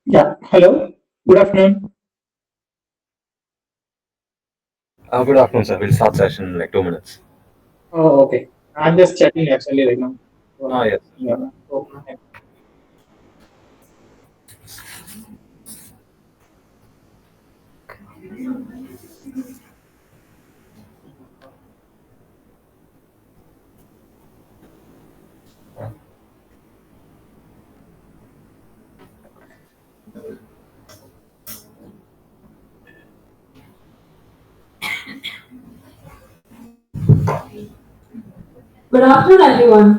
Yeah, hello. Good afternoon. Good afternoon, sir. We'll start session in like 2 minutes. Oh, okay. I'm just checking actually right now. Yes. Yeah. So, Good afternoon, everyone.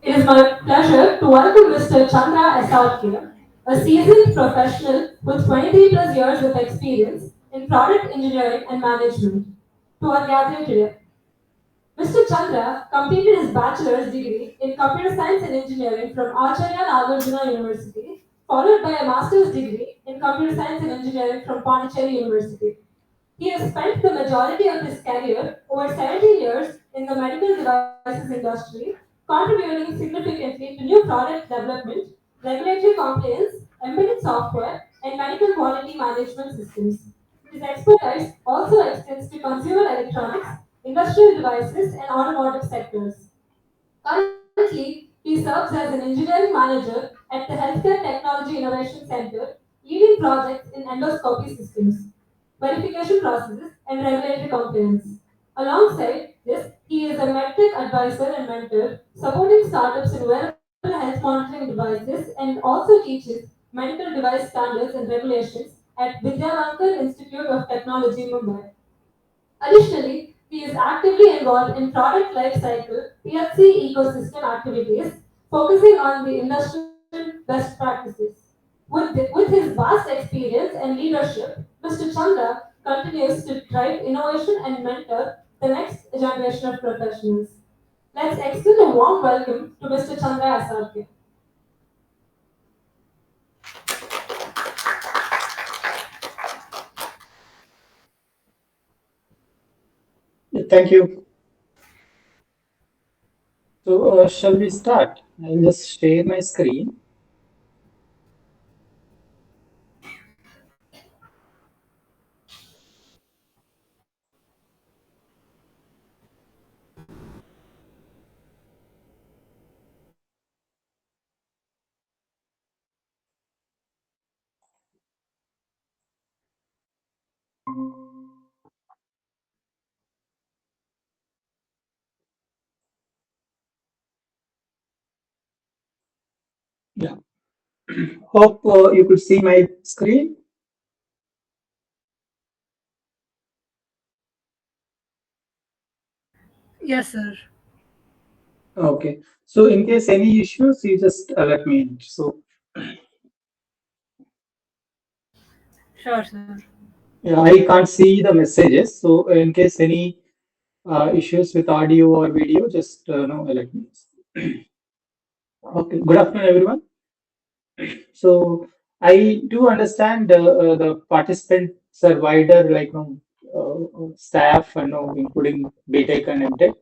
It is my pleasure to welcome Mr. Chandra SRK, a seasoned professional with 23 plus years of experience in product engineering and management, to our gathering today. Mr. Chandra completed his bachelor's degree in computer science and engineering from Acharya Nagarjuna University, followed by a master's degree in computer science and engineering from Pondicherry University. He has spent the majority of his career, over 17 years, in the medical devices industry, contributing significantly to new product development, regulatory compliance, embedded software, and medical quality management systems. His expertise also extends to consumer electronics, industrial devices, and automotive sectors. Currently, he serves as an engineering manager at the Healthcare Technology Innovation Center, leading projects in endoscopy systems, verification processes, and regulatory compliance. Alongside this, he is a medtech advisor and mentor, supporting startups in wearable health monitoring devices and also teaches medical device standards and regulations at Vidyavankar Institute of Technology, Mumbai. Additionally, he is actively involved in product lifecycle PLC ecosystem activities, focusing on the industrial best practices. With his vast experience and leadership, Mr. Chandra continues to drive innovation and mentor the next generation of professionals. Let's extend a warm welcome to Mr. Chandra SRK. thank you. So, shall we start? I'll just share my screen. Yeah. Hope you could see my screen. Yes, sir. Okay. So, in case any issues, you just let me know. So, Sure, sir. yeah, I can't see the messages. So, in case any issues with audio or video, just no, let me know. Okay. Good afternoon, everyone. So I do understand the participants are wider, like staff and including BTech and MTech.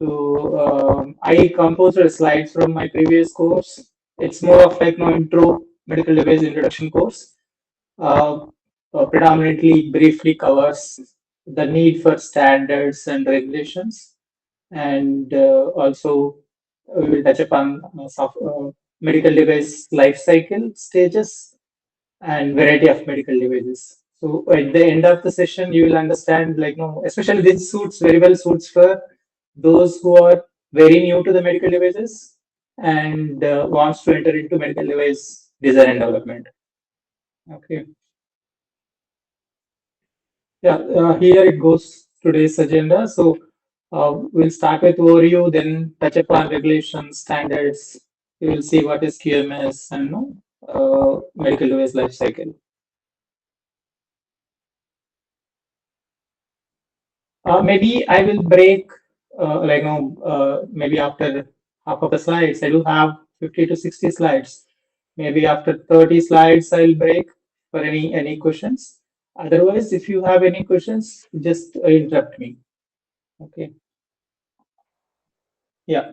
So I composed the slides from my previous course. It's more of like no intro medical device introduction course. Uh, Predominantly briefly covers the need for standards and regulations, and also we will touch upon medical device life cycle stages and variety of medical devices. So at the end of the session, you will understand, like, no, especially this suits very well suits for those who are very new to the medical devices and wants to enter into medical device design and development. Okay. Yeah, here it goes today's agenda. So we'll start with overview, then touch upon regulations, standards. We will see what is QMS and medical device life cycle. Maybe I will break, maybe after half of the slides. I do have 50 to 60 slides. Maybe after 30 slides, I'll break for any questions. Otherwise, if you have any questions, just interrupt me. Okay. Yeah.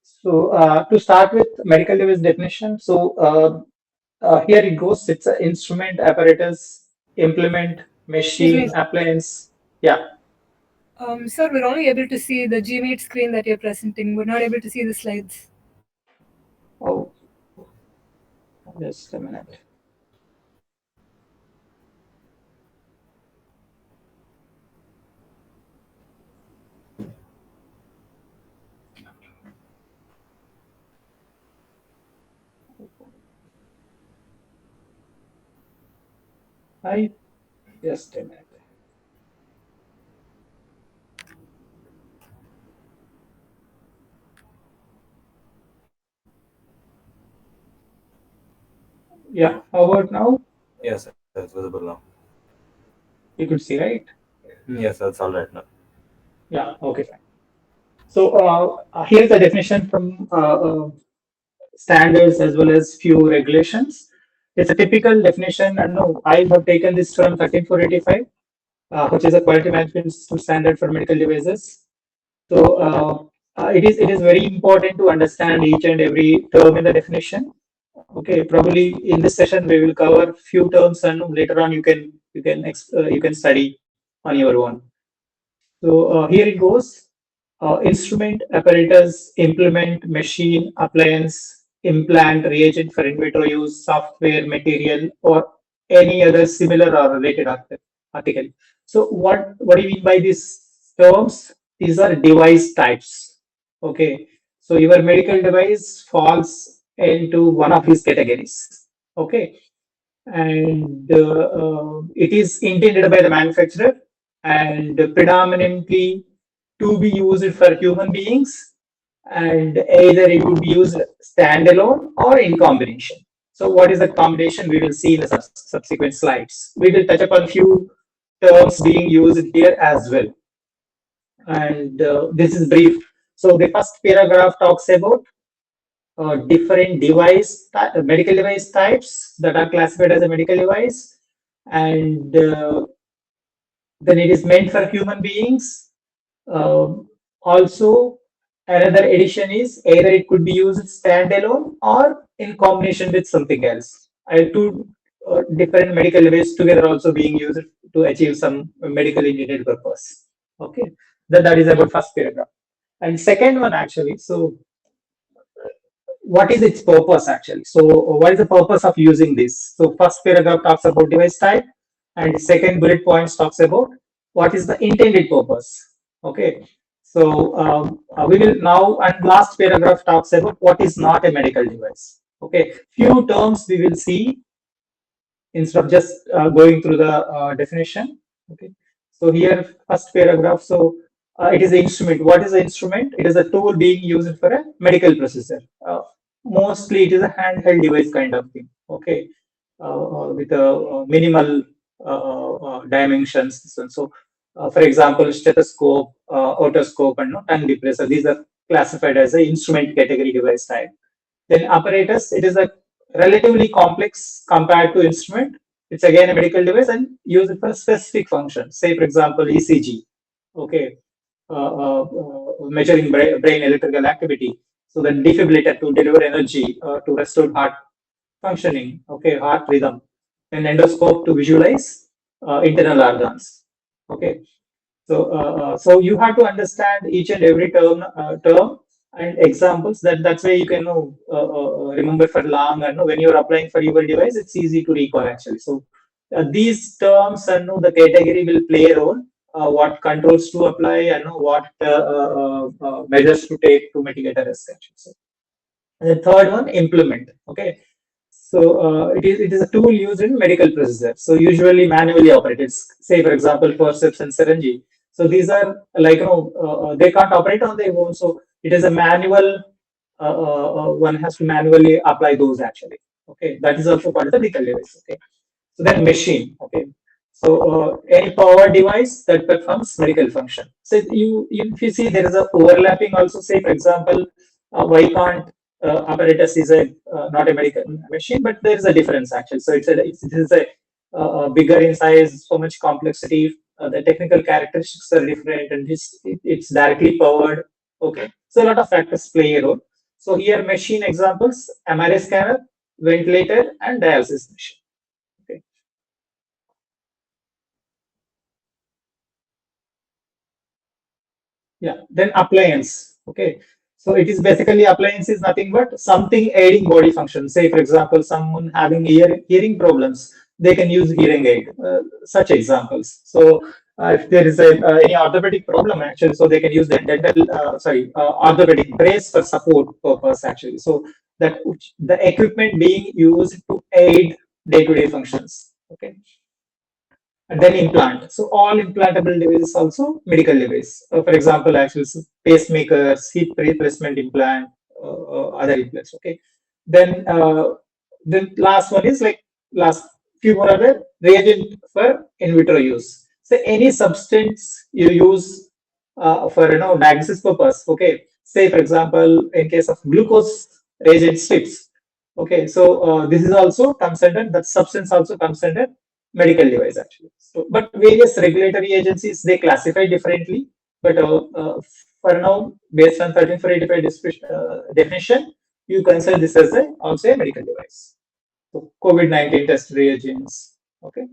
So to start with medical device definition, so Here it goes. It's an instrument, apparatus, implement, Excuse me. machine, appliance. Yeah. Sir, we're only able to see the Gmeet screen that you're presenting. We're not able to see the slides. Oh, just a minute. Hi. Just a minute. Yeah. How about now? Yes, it's visible now. You could see, right? Yes, that's all right now. Yeah. Okay, fine. So here's the definition from standards as well as few regulations. It's a typical definition. I know I have taken this from 13485, which is a quality management system standard for medical devices. So it is very important to understand each and every term in the definition. Okay, probably in this session we will cover few terms, and later on you can study on your own. So here it goes. Instrument, apparatus, implement, machine, appliance, implant, reagent for in vitro use, software, material, or any other similar or related article. So what do you mean by these terms? These are device types. Okay. So your medical device falls into one of these categories. Okay, and it is intended by the manufacturer and predominantly to be used for human beings, and either it would be used standalone or in combination. So what is the combination we will see in the subsequent slides. We will touch upon few terms being used here as well, and this is brief. So the first paragraph talks about different medical device types that are classified as a medical device, and then it is meant for human beings. Also, another addition is either it could be used standalone or in combination with something else. Two different medical devices together also being used to achieve some medical intended purpose. Okay, that is about first paragraph. And second one actually, so what is its purpose actually? So what is the purpose of using this? So first paragraph talks about device type, and second bullet points talks about what is the intended purpose. Okay, so we will now, and last paragraph talks about what is not a medical device. Okay, few terms we will see instead of just going through the definition. Okay, so here first paragraph. So it is the instrument. What is the instrument? It is a tool being used for a medical procedure. Mostly it is a handheld device kind of thing. Okay, with a minimal dimensions. So for example, stethoscope, otoscope, and tongue depressor. These are classified as a instrument category device type. Then apparatus, it is a relatively complex compared to instrument. It's again a medical device and used for a specific function. Say, for example, ECG. Okay, measuring brain electrical activity. So the defibrillator to deliver energy to restore heart functioning. Okay, heart rhythm. And endoscope to visualize internal organs. Okay, so you have to understand each and every term and examples. That's why you can remember for long. And when you're applying for your device, it's easy to recall actually. So these terms and the category will play a role. What controls to apply and what measures to take to mitigate a risk actually. So, and the third one, implement. Okay, so it is a tool used in medical procedure. So usually manually operated. Say for example, forceps and syringe. So these are like they can't operate on their own. So it is a manual. One has to manually apply those actually. Okay, that is also part of the medical device. Okay, so then machine. Okay, so any power device that performs medical function. So if you see there is a overlapping also. Say for example, why can't apparatus is a not a medical machine, but there is a difference actually. So it is a bigger in size, so much complexity. The technical characteristics are different, and it's directly powered. Okay, so a lot of factors play a role. So here machine examples: MRI scanner. ventilator, and dialysis machine. Okay. Yeah, then appliance. Okay, so it is basically appliance is nothing but something aiding body function. Say, for example, someone having hearing problems, they can use hearing aid. Such examples. So, if there is any orthopedic problem, actually, so they can use the dental, orthopedic brace for support purpose, actually. So that the equipment being used to aid day-to-day functions. Okay, and then implant. So all implantable devices also medical device. For example, actually pacemakers, hip replacement implant, other implants. Okay. Then last one is like last few more other reagent for in vitro use. So any substance you use for diagnosis purpose. Okay. Say for example, in case of glucose reagent strips. Okay, so this is also comes under that substance also comes under medical device actually. So, but various regulatory agencies they classify differently. But for now, based on 13485 definition, you consider this as also a medical device. So COVID-19 test reagents. Okay.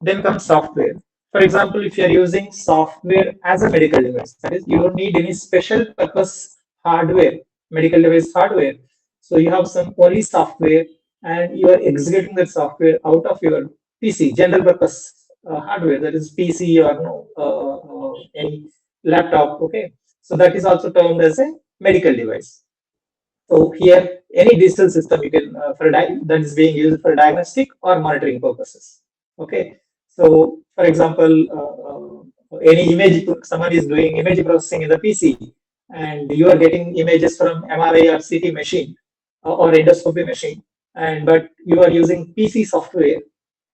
Then comes software. For example, if you are using software as a medical device, that is, you don't need any special purpose hardware, medical device hardware. So you have some only software and you are executing that software out of your PC, general purpose hardware, that is PC or no any laptop. Okay. So that is also termed as a medical device. So here, any digital system you can that is being used for diagnostic or monitoring purposes. Okay. So, for example, any image someone is doing image processing in the PC, and you are getting images from MRI or CT machine or endoscopy machine, and but you are using PC software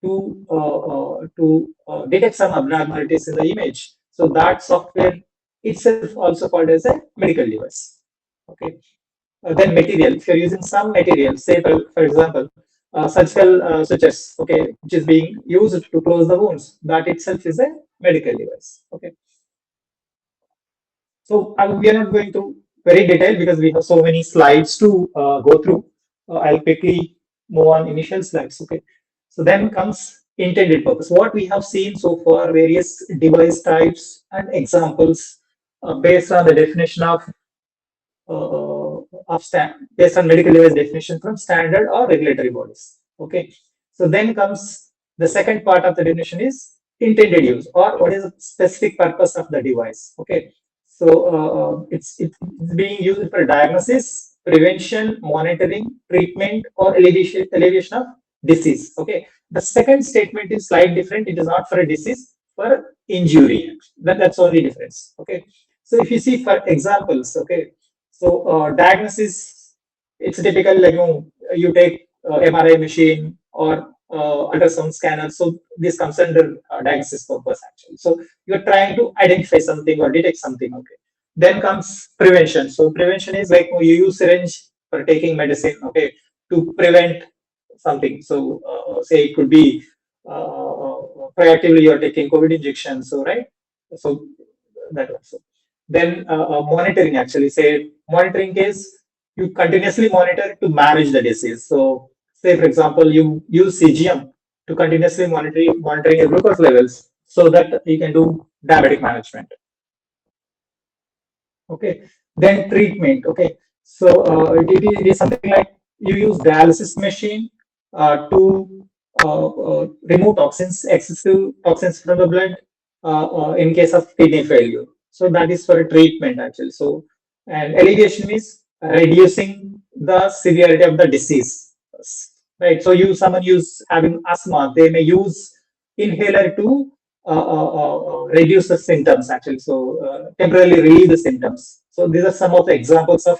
to detect some abnormalities in the image. So that software itself also called as a medical device. Okay. Then material. If you're using some material, say for example, surgical switches, okay, which is being used to close the wounds, that itself is a medical device. Okay. So we are not going through very detailed because we have so many slides to go through. I'll quickly move on initial slides. Okay. So then comes intended purpose. What we have seen so far, various device types and examples based on the definition of based on medical device definition from standard or regulatory bodies. Okay. So then comes the second part of the definition is intended use or what is the specific purpose of the device. Okay. So it's being used for diagnosis, prevention, monitoring, treatment, or alleviation of disease. Okay. The second statement is slightly different. It is not for a disease, for injury. That's only difference. Okay. So if you see for examples, okay, so diagnosis, it's typical like you take MRI machine or ultrasound scanner. So this comes under diagnosis purpose actually. So you're trying to identify something or detect something. Okay. Then comes prevention. So prevention is like you use syringe for taking medicine. Okay, to prevent something. So say it could be proactively you're taking COVID injection. So right. So that also. Then monitoring actually say monitoring case you continuously monitor to manage the disease. So say for example you use CGM to continuously monitoring your glucose levels so that you can do diabetic management. Okay. Then treatment. Okay. So it is something like you use dialysis machine to remove toxins, excessive toxins from the blood in case of kidney failure. So that is for a treatment actually. So and alleviation is reducing the severity of the disease. Right. So you someone use having asthma, they may use inhaler to reduce the symptoms actually. So temporarily relieve the symptoms. So these are some of the examples of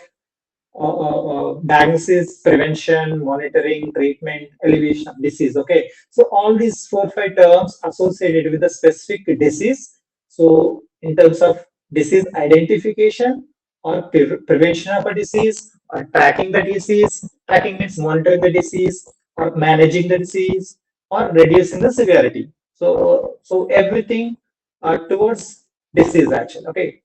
diagnosis, prevention, monitoring, treatment, alleviation of disease. Okay, so all these 4 5 terms associated with a specific disease. So in terms of disease identification or prevention of a disease or tracking the disease, tracking means monitoring the disease or managing the disease or reducing the severity. So everything towards disease action. Okay,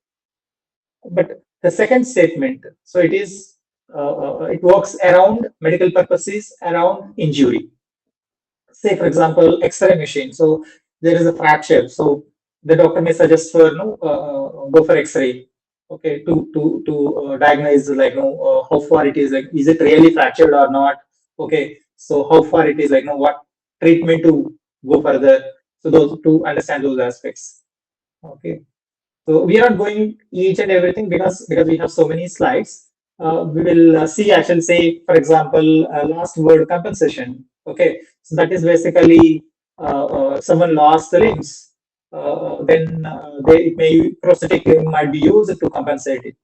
but the second statement, so it is it works around medical purposes, around injury. Say, for example, X-ray machine. So there is a fracture. So the doctor may suggest for go for X-ray. Okay, to diagnose like how far it is, like is it really fractured or not? Okay, so how far it is, like what treatment to go further. So those to understand those aspects. Okay. So we are not going each and everything because we have so many slides. We will see actually say, for example, last word compensation. Okay, so that is basically someone lost the limbs. Then they may prosthetic limb might be used to compensate it.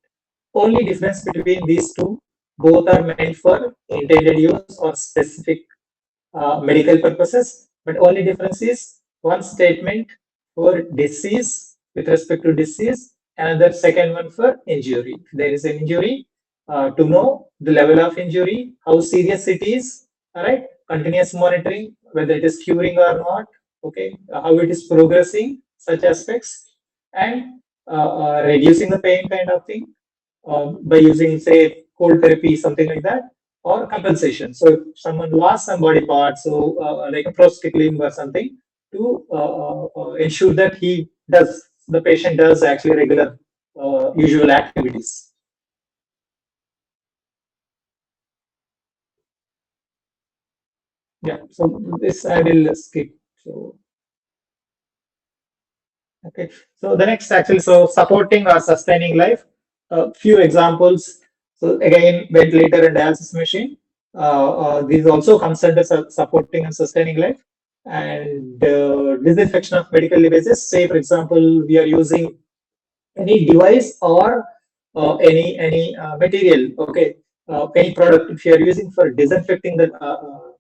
Only difference between these two, both are meant for intended use or specific medical purposes, but only difference is one statement for disease with respect to disease, another second one for injury. If there is an injury, to know the level of injury, how serious it is, all right, continuous monitoring, whether it is curing or not, okay, how it is progressing, such aspects, and reducing the pain kind of thing by using, say, cold therapy, something like that, or compensation. So if someone lost some body part, so like a prosthetic limb or something, to ensure that the patient does actually regular usual activities. Yeah, so this I will skip. So okay, so the next actually, so supporting or sustaining life. A few examples. So again, ventilator and dialysis machine. These also comes under supporting and sustaining life. And disinfection of medical devices. Say, for example, we are using any device or any material. Okay, any product. If you are using for disinfecting the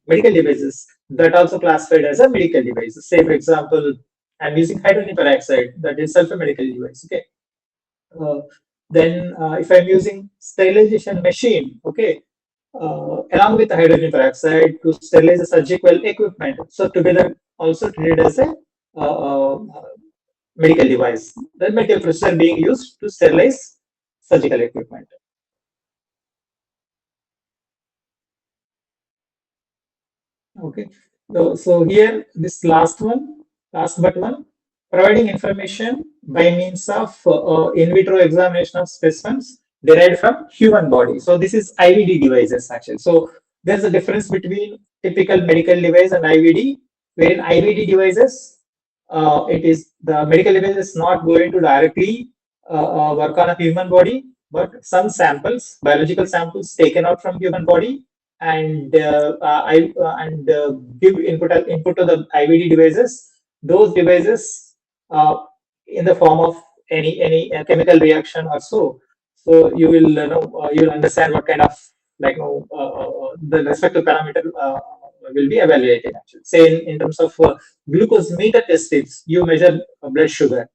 medical devices, that also classified as a medical device. Say, for example, I'm using hydrogen peroxide, that is also a medical device. Okay. Uh, then if I'm using sterilization machine, okay, along with hydrogen peroxide to sterilize the surgical equipment. So together also treated as a medical device. The medical procedure being used to sterilize surgical equipment. Okay. So here, this last but one, providing information by means of in vitro examination of specimens derived from human body. So this is IVD devices actually. So there's a difference between typical medical device and IVD, wherein IVD devices, it is the medical device is not going to directly work on a human body, but some samples, biological samples taken out from human body and give input to the IVD devices. Those devices in the form of any chemical reaction or so. So you will you will understand what kind of like the respective parameter will be evaluated. Actually, say in terms of glucose meter test strips, you measure blood sugar.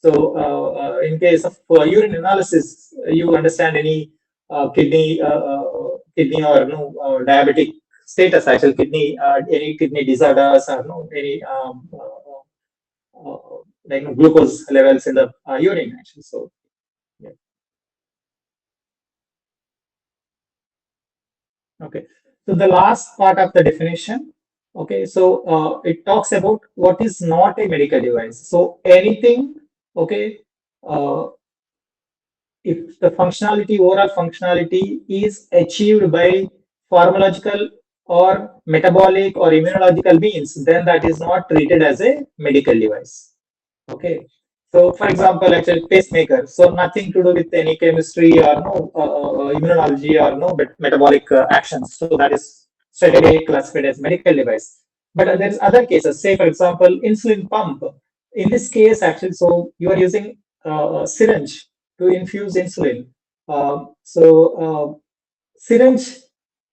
So, in case of urine analysis, you understand any kidney or no diabetic status, actual kidney, any kidney disorders or no any like glucose levels in the urine. Actually, so yeah. Okay. So the last part of the definition. Okay, so it talks about what is not a medical device. So anything. Okay. If the functionality, overall functionality is achieved by pharmacological or metabolic or immunological means, then that is not treated as a medical device. Okay. So, for example, actually pacemaker. So nothing to do with any chemistry or no immunology or no metabolic actions. So that is straight away classified as medical device. But there is other cases. Say, for example, insulin pump. In this case, actually, so you are using a syringe to infuse insulin. Syringe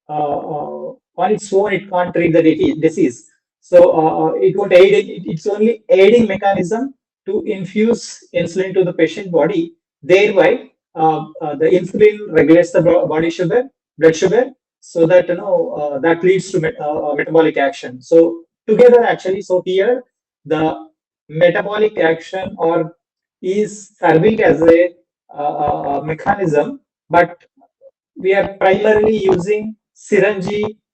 on its own it can't treat the disease. So it won't aid. It's only aiding mechanism to infuse insulin to the patient body. Thereby, the insulin regulates the body sugar, blood sugar, so that that leads to metabolic action. So together, actually, so here the metabolic action or is serving as a mechanism, but we are primarily using syringe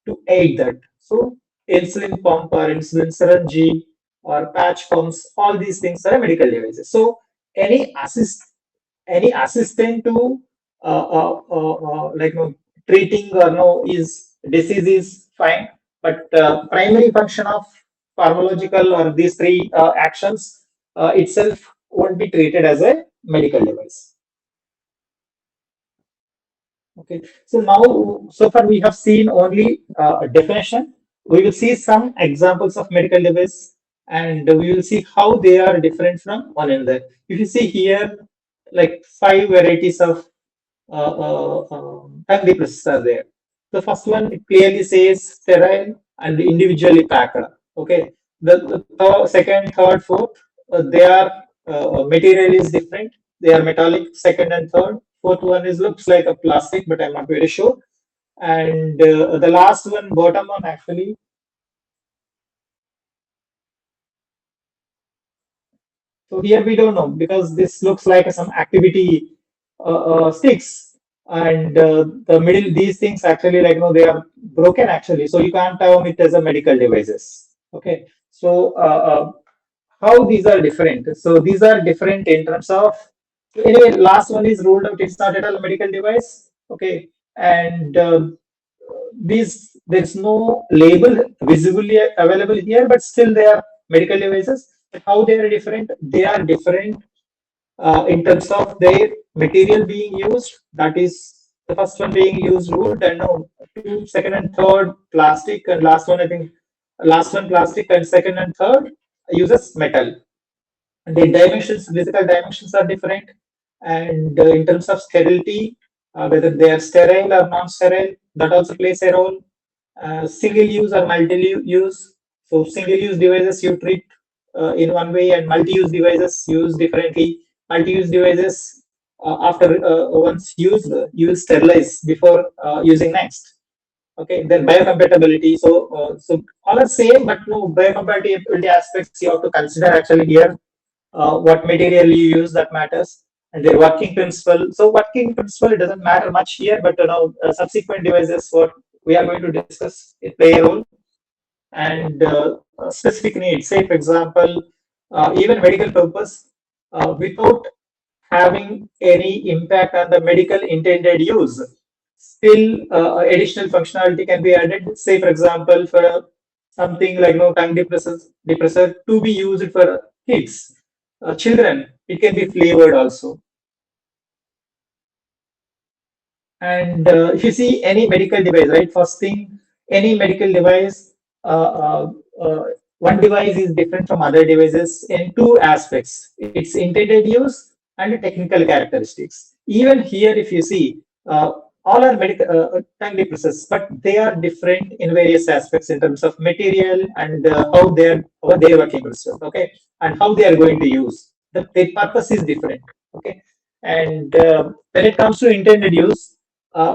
to aid that. So insulin pump or insulin syringe or patch pumps, all these things are medical devices. So any assist, any assistant to like no treating or no is disease is fine, but primary function of pharmacological or these three actions itself won't be treated as a medical device. Okay, so now, so far we have seen only a definition. We will see some examples of medical device and we will see how they are different from one another. If you see here, like five varieties of tongue depressors are there. The first one, it clearly says sterile and individually packed. Okay, the second, third, fourth, their material is different. They are metallic. Second and third. Fourth one is looks like a plastic, but I'm not very sure. And the last one, bottom one, actually, so here we don't know because this looks like some activity sticks, and the middle these things actually like no they are broken actually, so you can't term it as a medical devices. Okay, so how these are different? So these are different in terms of anyway. Last one is ruled out; it's not at all a medical device. Okay, and these there's no label visibly available here, but still they are medical devices. How they are different? They are different in terms of their material being used. That is the first one being used wood, and no, two, second and third plastic, and last one I think last one plastic, and second and third uses metal. And the dimensions, physical dimensions are different, and in terms of sterility, whether they are sterile or non-sterile, that also plays a role. Single use or multi-use. So single use devices you treat in one way, and multi-use devices used differently. Multi-use devices after once used, you will sterilize before using next. Okay, then biocompatibility. So all are same, but no biocompatibility aspects you have to consider actually here. What material you use that matters, and their working principle. So working principle it doesn't matter much here, but subsequent devices what we are going to discuss it play a role, and specific needs. Say for example, even medical purpose without having any impact on the medical intended use. Still, additional functionality can be added. Say, for example, for something like no tongue depressor to be used for kids, children. It can be flavored also. And if you see any medical device, right? First thing, any medical device, uh, uh, uh, one device is different from other devices in two aspects: its intended use and the technical characteristics. Even here, if you see, all are medical tongue depressors, but they are different in various aspects in terms of material and how they are working principle. Okay, and how they are going to use. The purpose is different. Okay, and when it comes to intended use,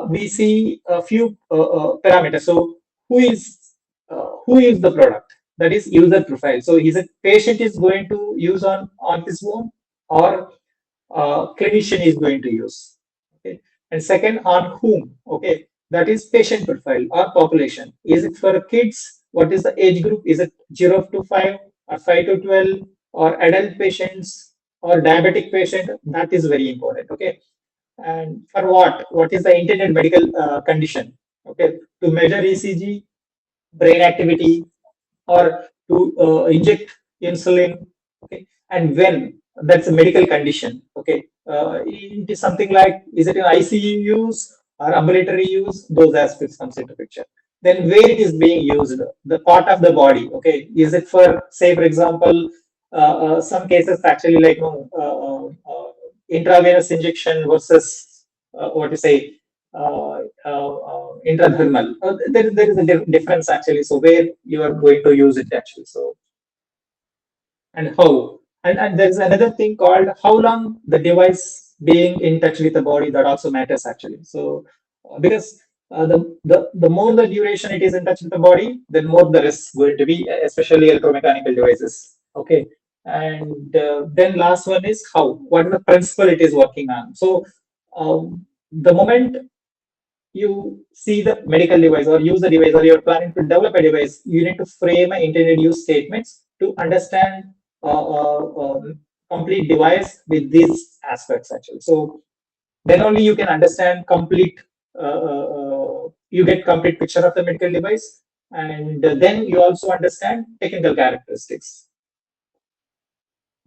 we see a few parameters. So who is the product? That is user profile. So is it patient is going to use on his own, or clinician is going to use. Okay, and second on whom? Okay, that is patient profile or population. Is it for kids? What is the age group? Is it 0 to 5 or 5 to 12 or adult patients or diabetic patient? That is very important. Okay, and for what? What is the intended medical condition? Okay, to measure ECG, brain activity, or to inject insulin. Okay, and when that's a medical condition. Okay, it is something like is it an ICU use or ambulatory use? Those aspects comes into picture. Then where it is being used, the part of the body. Okay, is it for say for example, some cases actually like no. Intravenous injection versus what to say intradermal. There is a difference actually. So where you are going to use it actually. So and how. And there's another thing called how long the device being in touch with the body that also matters actually. So because the more the duration it is in touch with the body, then more the risk going to be, especially electromechanical devices. Okay, and then last one is how. What is the principle it is working on? So the moment you see the medical device or use the device or you're planning to develop a device, you need to frame a intended use statements to understand complete device with these aspects actually. So then only you can understand complete, you get complete picture of the medical device, and then you also understand technical characteristics.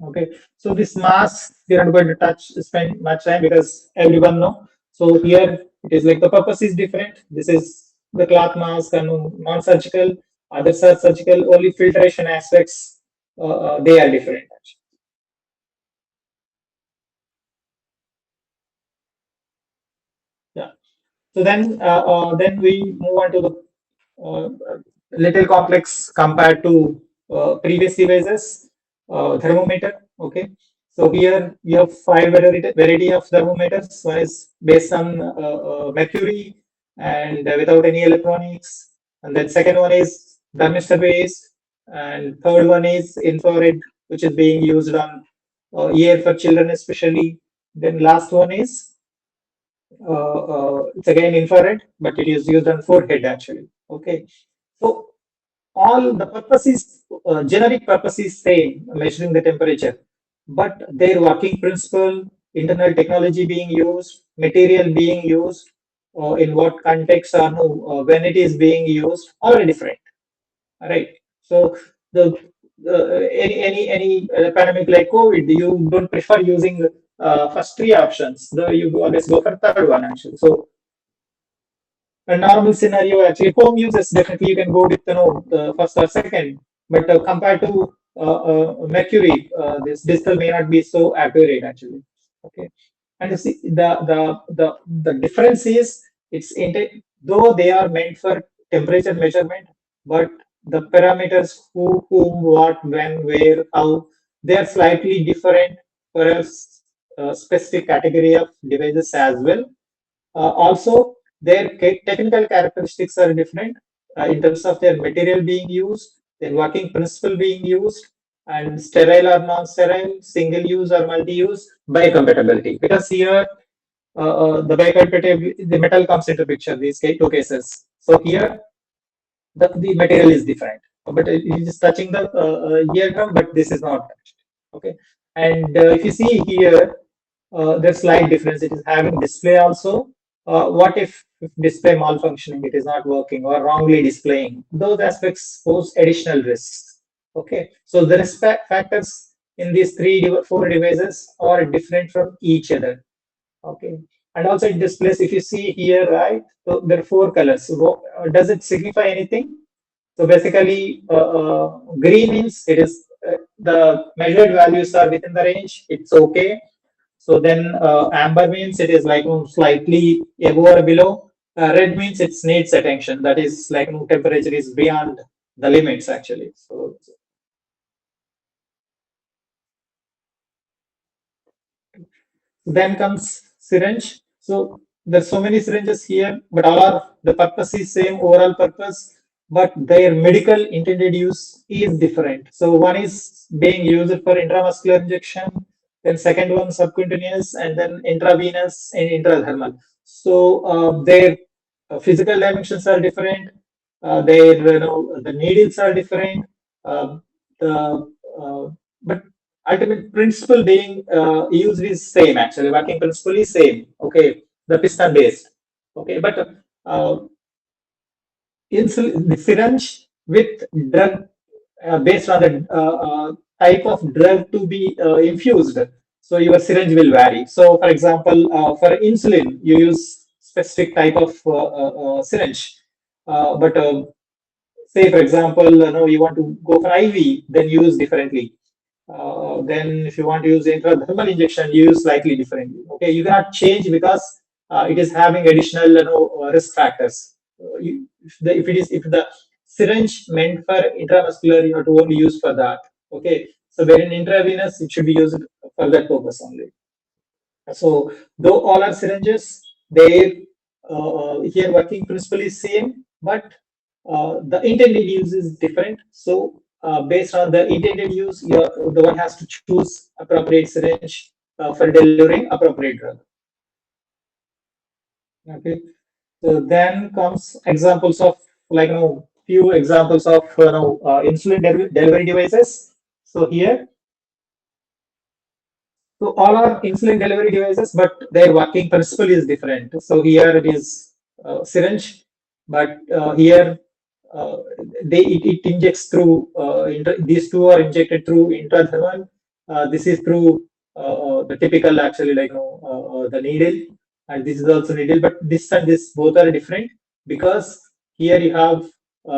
Okay, so this mask we are not going to touch spend much time because everyone know. So here it is like the purpose is different. This is the cloth mask and non-surgical. Others are surgical. Only filtration aspects they are different. Yeah. So then we move on to the little complex compared to previous devices. Thermometer. Okay. So here we have five variety of thermometers. One is based on mercury and without any electronics. And then second one is thermistor based. And third one is infrared, which is being used on ear for children especially. Then last one is it's again infrared, but it is used on forehead actually. Okay, so all the purpose is generic purpose is same, measuring the temperature, but their working principle, internal technology being used, material being used, in what context or no, when it is being used, all are different, right? So the any pandemic like COVID, you don't prefer using first three options, though you always go for third one actually. So a normal scenario actually home uses definitely you can go with the first or second, but compared to mercury, this digital may not be so accurate actually. Okay, and you see the difference is it's though they are meant for temperature measurement, but the parameters whom, what, when, where, how, they are slightly different for a specific category of devices as well. Also, their technical characteristics are different in terms of their material being used, their working principle being used, and sterile or non-sterile, single use or multi-use, biocompatibility. Because here the biocompatibility, the metal comes into picture. These two cases. So here the material is different, but it is touching the eardrum, but this is not touched. Okay, and if you see here, there's slight difference. It is having display also. What if display malfunctioning, it is not working or wrongly displaying? Those aspects pose additional risks. Okay, so the risk factors in these four devices are different from each other. Okay, and also it displays. If you see here, right, so there are four colors. So, does it signify anything? So basically, green means it is the measured values are within the range. It's okay. So then amber means it is like slightly above or below. Red means it needs attention. That is like temperature is beyond the limits actually. So then comes syringe. So there's so many syringes here, but all are the purpose is same overall purpose, but their medical intended use is different. So one is being used for intramuscular injection, then second one subcutaneous, and then intravenous and intradermal. So their physical dimensions are different. Their the needles are different. The but ultimate principle being used is same actually. Working principle is same. Okay, the piston based. Okay, but the syringe with drug based on the type of drug to be infused. So your syringe will vary. So for example, for insulin, you use specific type of syringe. But say for example, you want to go for IV, then use differently. Then if you want to use intradermal injection, you use slightly differently. Okay, you cannot change because it is having additional risk factors. If the syringe meant for intramuscular, you have to only use for that. Okay, so wherein intravenous, it should be used for that purpose only. So though all are syringes, they here working principle is same, but the intended use is different. So based on the intended use, the one has to choose appropriate syringe for delivering appropriate drug. Okay. So then comes examples of like few examples of insulin delivery devices. So here, so all are insulin delivery devices, but their working principle is different. So here it is syringe, but here uh, it injects through these two are injected through intrathermal. This is through the typical actually like the needle, and this is also needle. But this and this both are different because here you have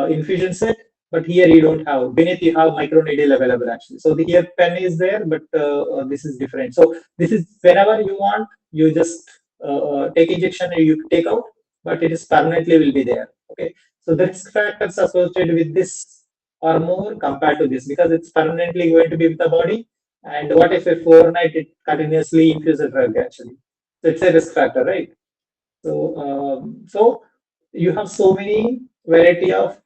infusion set, but here you don't have. Beneath you have micro needle available actually. So the here pen is there, but this is different. So this is whenever you want, you just take injection and you take out, but it is permanently will be there. Okay. So the risk factors associated with this are more compared to this because it's permanently going to be with the body. And what if overnight it continuously infuses a drug actually? So it's a risk factor, right? So you have so many variety of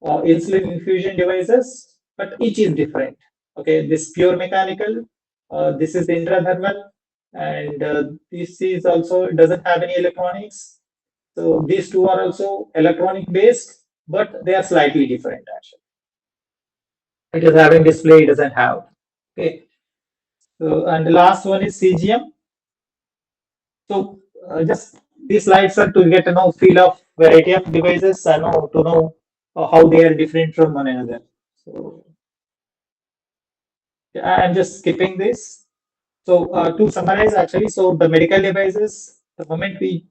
insulin infusion devices, but each is different. Okay, this pure mechanical, this is intrathermal, and this is also it doesn't have any electronics. So these two are also electronic based, but they are slightly different actually. It is having display, it doesn't have. Okay. So and the last one is CGM. So just these slides are to get feel of variety of devices and to know how they are different from one another. So yeah, I'm just skipping this. So to summarize, actually, so the medical devices, the moment we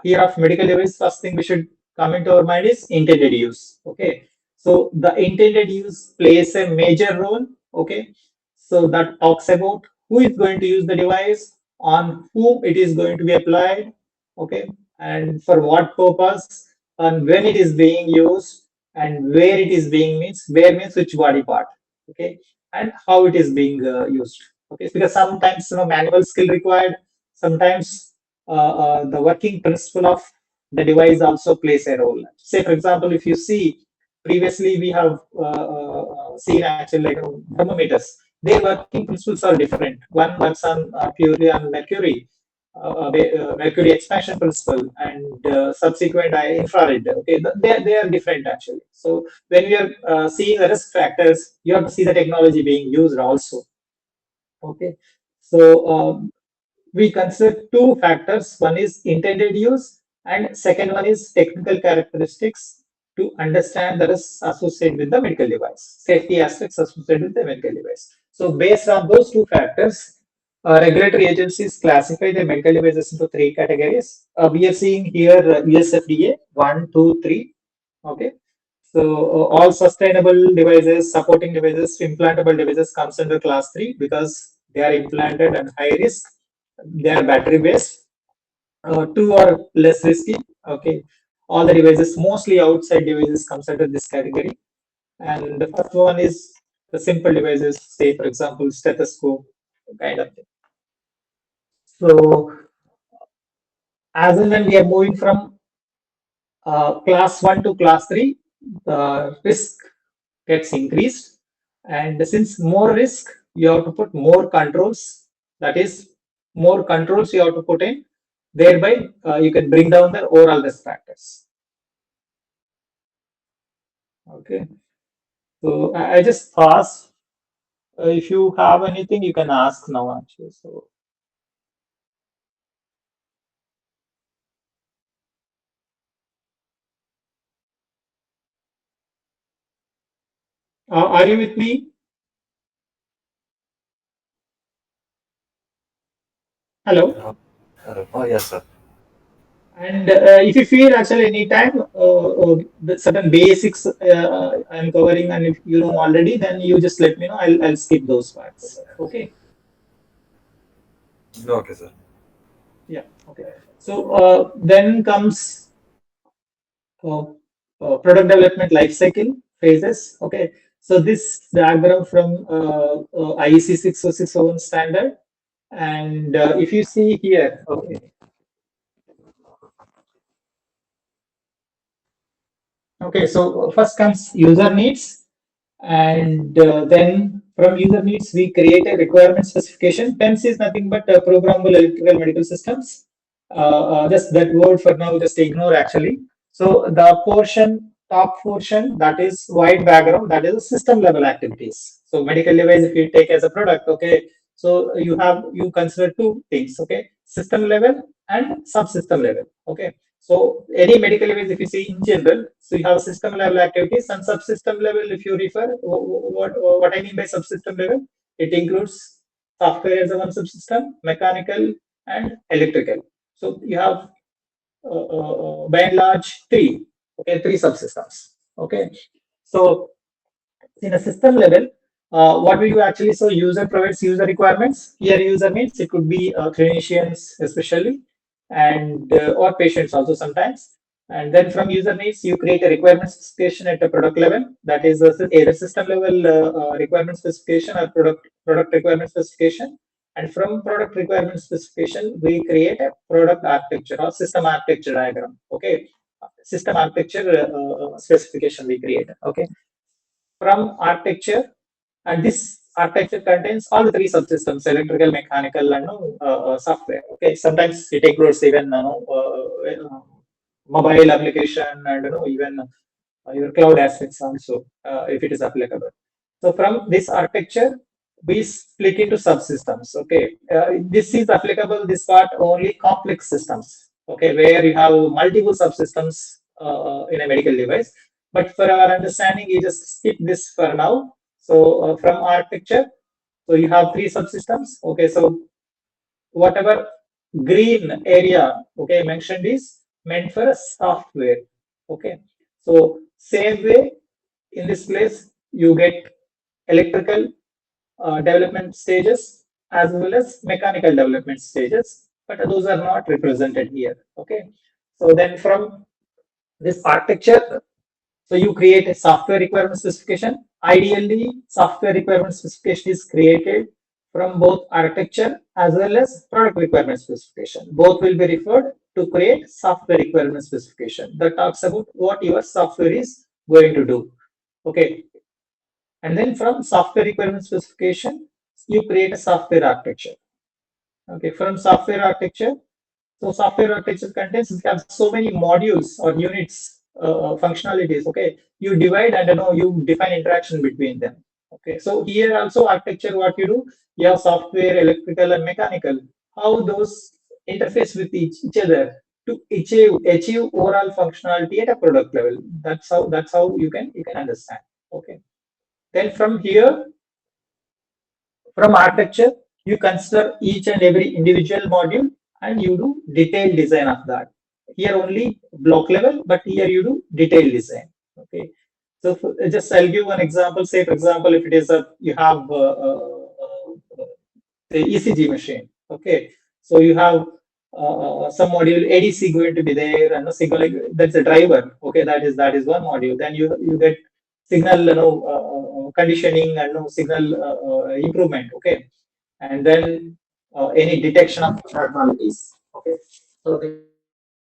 hear of medical device, first thing we should come into our mind is intended use. Okay, so the intended use plays a major role. Okay, so that talks about who is going to use the device, on whom it is going to be applied. Okay, and for what purpose, and when it is being used, and where it is being means where means which body part. Okay, and how it is being used. Okay, because sometimes manual skill required, sometimes the working principle of the device also plays a role. Say, for example, if you see previously we have seen actually like thermometers. Their working principles are different. One works on purely on mercury, mercury expansion principle, and subsequent infrared. Okay, they are different actually. So when we are seeing the risk factors, you have to see the technology being used also. Okay, so we consider two factors. One is intended use, and second one is technical characteristics to understand the risks associated with the medical device, safety aspects associated with the medical device. So, based on those two factors, regulatory agencies classify the medical devices into three categories. We are seeing here US FDA 1, 2, 3. Okay. So all sustainable devices, supporting devices, implantable devices comes under class 3 because they are implanted and high risk. They are battery based. Two are less risky. Okay. All the devices, mostly outside devices, comes under this category. And the first one is the simple devices, say for example, stethoscope kind of thing. So as and when we are moving from class 1 to class 3, the risk gets increased. And since more risk, you have to put more controls. That is, more controls you have to put in. Thereby, you can bring down the overall risk factors. Okay. So I just pause. If you have anything, you can ask now. Actually, so are you with me? Hello. Yes, sir. And if you feel actually anytime the certain basics I'm covering, and if you know already, then you just let me know. I'll skip those parts. Okay. Okay, sir. Yeah. Okay. So then comes uh, product development life cycle phases. Okay. So this diagram from IEC 60601 standard, and if you see here, okay. Okay. So first comes user needs. And then from user needs, we create a requirement specification. PEMS is nothing but programmable electrical medical systems. just that word for now, just ignore actually. So the portion, top portion, that is white background, that is system level activities. So medical device, if you take as a product, okay, so you consider two things, okay, system level and subsystem level, okay. So any medical device, if you see in general, so you have system level activities and subsystem level. If you refer, what I mean by subsystem level, it includes software as a one subsystem, mechanical and electrical. So you have by and large three, okay, three subsystems. Okay, so in a system level, what we do actually, so user provides user requirements. Here user means it could be clinicians especially, and or patients also sometimes. And then from user needs, you create a requirement specification at a product level. That is either system level requirement specification or product requirement specification. And from product requirement specification, we create a product architecture or system architecture diagram. Okay, system architecture specification we create. Okay, from architecture, and this architecture contains all the three subsystems: electrical, mechanical, and software. Okay, sometimes it includes even mobile application and even your cloud assets also, if it is applicable. So from this architecture, we split into subsystems. Okay, this is applicable, this part, only complex systems. Okay, where you have multiple subsystems in a medical device. But for our understanding, you just skip this for now. So from architecture, so you have three subsystems. Okay, so whatever green area, okay, mentioned is meant for a software. Okay, so same way in this place you get electrical development stages as well as mechanical development stages, but those are not represented here. Okay, so then from this architecture, so you create a software requirement specification. Ideally, software requirement specification is created from both architecture as well as product requirement specification. Both will be referred to create software requirement specification that talks about what your software is going to do. Okay, and then from software requirement specification, you create a software architecture. Okay, from software architecture, so software architecture contains, it has so many modules or units, functionalities. Okay, you divide and you define interaction between them. Okay, so here also architecture, what you do, you have software, electrical, and mechanical. How those interface with each other to achieve overall functionality at a product level. That's how you can understand. Okay, then from here, from architecture, you consider each and every individual module and you do detailed design of that. Here only block level, but here you do detailed design. Okay. So just I'll give one example. Say for example, if it is a you have the ECG machine. Okay. So you have some module ADC going to be there, and a signal, like, that's a driver. Okay, that is one module. Then you get signal, conditioning and signal improvement. Okay, and then any detection of abnormalities. Okay, so these are the modules which are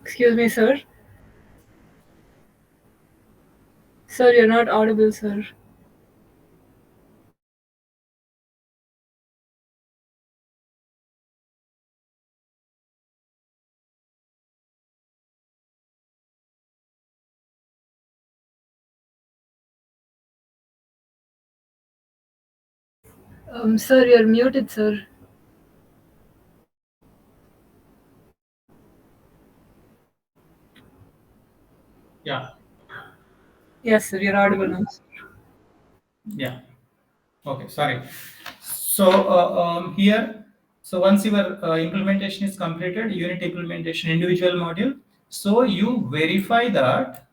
Excuse me, sir. Sir, you're not audible, sir. Sir, you're muted, sir. yeah, Yes, sir, you're audible now. yeah. Okay, sorry. So here, so once your implementation is completed, unit implementation, individual module, so you verify that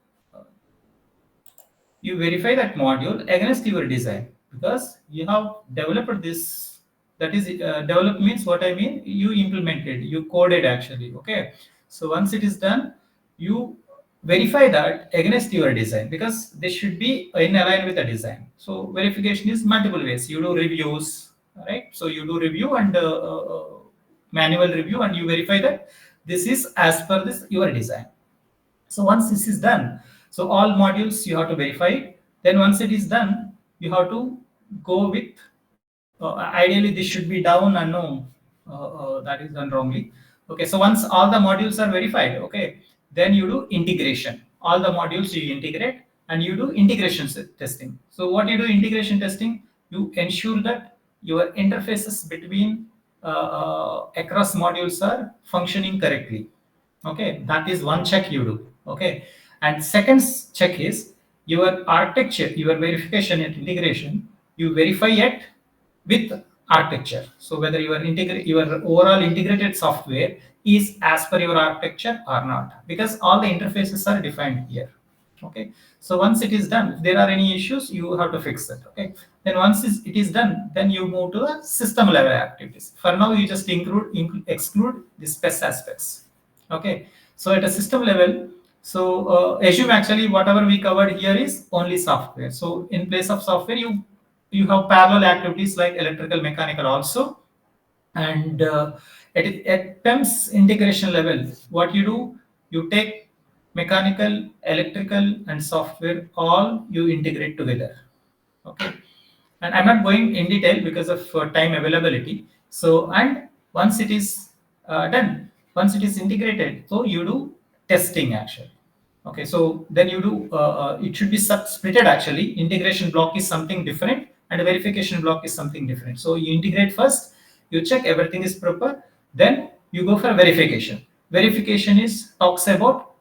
module against your design, because you have developed this. That is, develop means what I mean, you implemented, you coded actually. Okay, so once it is done, you verify that against your design, because they should be in align with the design. So verification is multiple ways. You do reviews, right? So you do review and manual review, and you verify that this is as per this your design. So once this is done, so all modules you have to verify it. Then once it is done, you have to go with ideally this should be down, and no, that is done wrongly. Okay, so once all the modules are verified, okay, then you do integration. All the modules you integrate, and you do integration testing. So what you do integration testing, you ensure that your interfaces between across modules are functioning correctly. Okay, that is one check you do. Okay, and second check is your architecture, your verification and integration. You verify it with architecture. So whether your overall integrated software is as per your architecture or not, because all the interfaces are defined here. Okay, so once it is done, if there are any issues, you have to fix it. Okay, then once it is done, then you move to the system level activities. For now, you just exclude the spec aspects. Okay, so at a system level, so assume actually whatever we covered here is only software. So in place of software, you have parallel activities like electrical, mechanical also. And at PEMS integration level, what you do, you take mechanical, electrical, and software all you integrate together. Okay, and I'm not going in detail because of time availability. So and once it is done, once it is integrated, so you do testing actually. Okay, so then you do it should be splitted actually. Integration block is something different and verification block is something different. So you integrate first, you check everything is proper, then you go for verification. Verification is talks about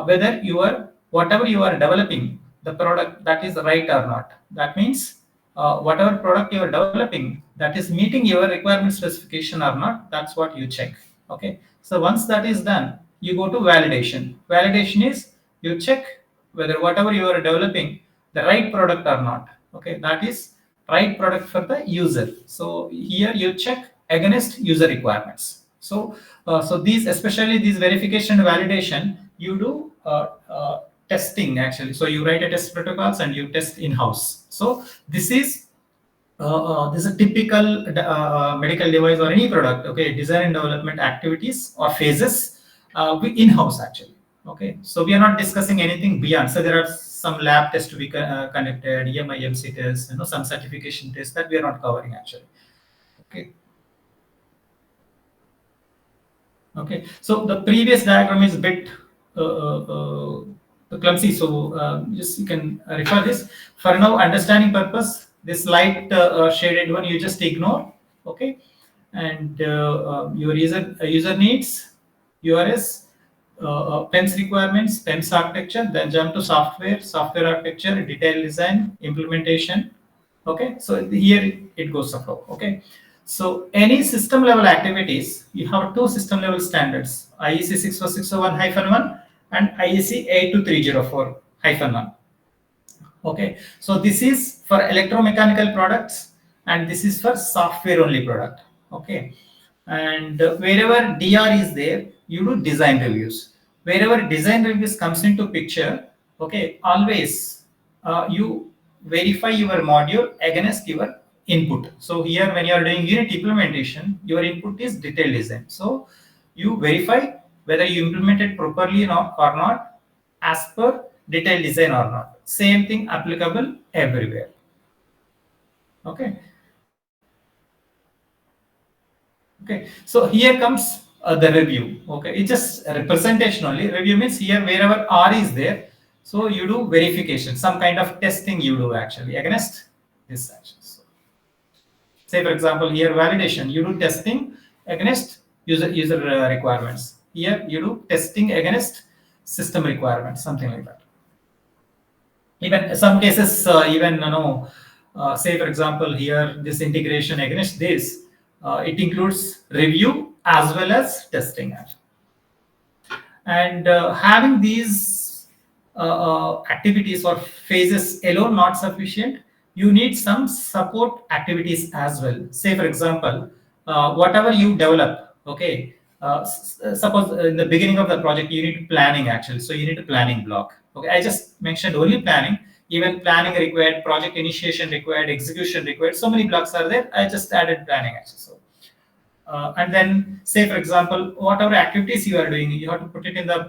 whether you are whatever you are developing the product that is right or not. That means whatever product you are developing that is meeting your requirement specification or not, that's what you check. Okay, so once that is done, you go to validation. Validation is you check whether whatever you are developing the right product or not. Okay, that is right product for the user. So here you check against user requirements. So so these, especially these verification and validation, you do testing actually. So you write a test protocols and you test in house. So this is a typical medical device or any product. Okay, design and development activities or phases we in-house actually. Okay, so we are not discussing anything beyond. So there are some lab tests to be conducted, EMI, tests, some certification tests that we are not covering actually. Okay. Okay, so the previous diagram is a bit clumsy, so just you can refer this. For now, understanding purpose, this light shaded one you just ignore. Okay, and your user needs, URS, PEMS requirements, PEMS architecture, then jump to software architecture, detailed design, implementation. Okay, so here it goes above. Okay, so any system level activities, you have two system level standards, IEC 64601-1 and IEC 82304-1. Okay, so this is for electromechanical products and this is for software only product. Okay, and wherever DR is there, you do design reviews. Wherever design reviews comes into picture, okay, always you verify your module against your input. So here when you are doing unit implementation, your input is detailed design. So you verify whether you implemented properly or not as per detailed design or not. Same thing applicable everywhere. Okay. Okay, so here comes the review. Okay, it's just a representation only. Review means here wherever R is there, so you do verification, some kind of testing you do actually against this action. So, say for example here validation, you do testing against user requirements. Here you do testing against system requirements, something like that. Even some cases, even say for example here this integration against this, it includes review as well as testing. And having these activities or phases alone not sufficient, you need some support activities as well. Say for example whatever you develop, okay, suppose in the beginning of the project you need planning actually, so you need a planning block. Okay, I just mentioned only planning. even planning required, project initiation required, execution required. So many blocks are there. I just added planning actually. So and then say for example whatever activities you are doing, you have to put it in the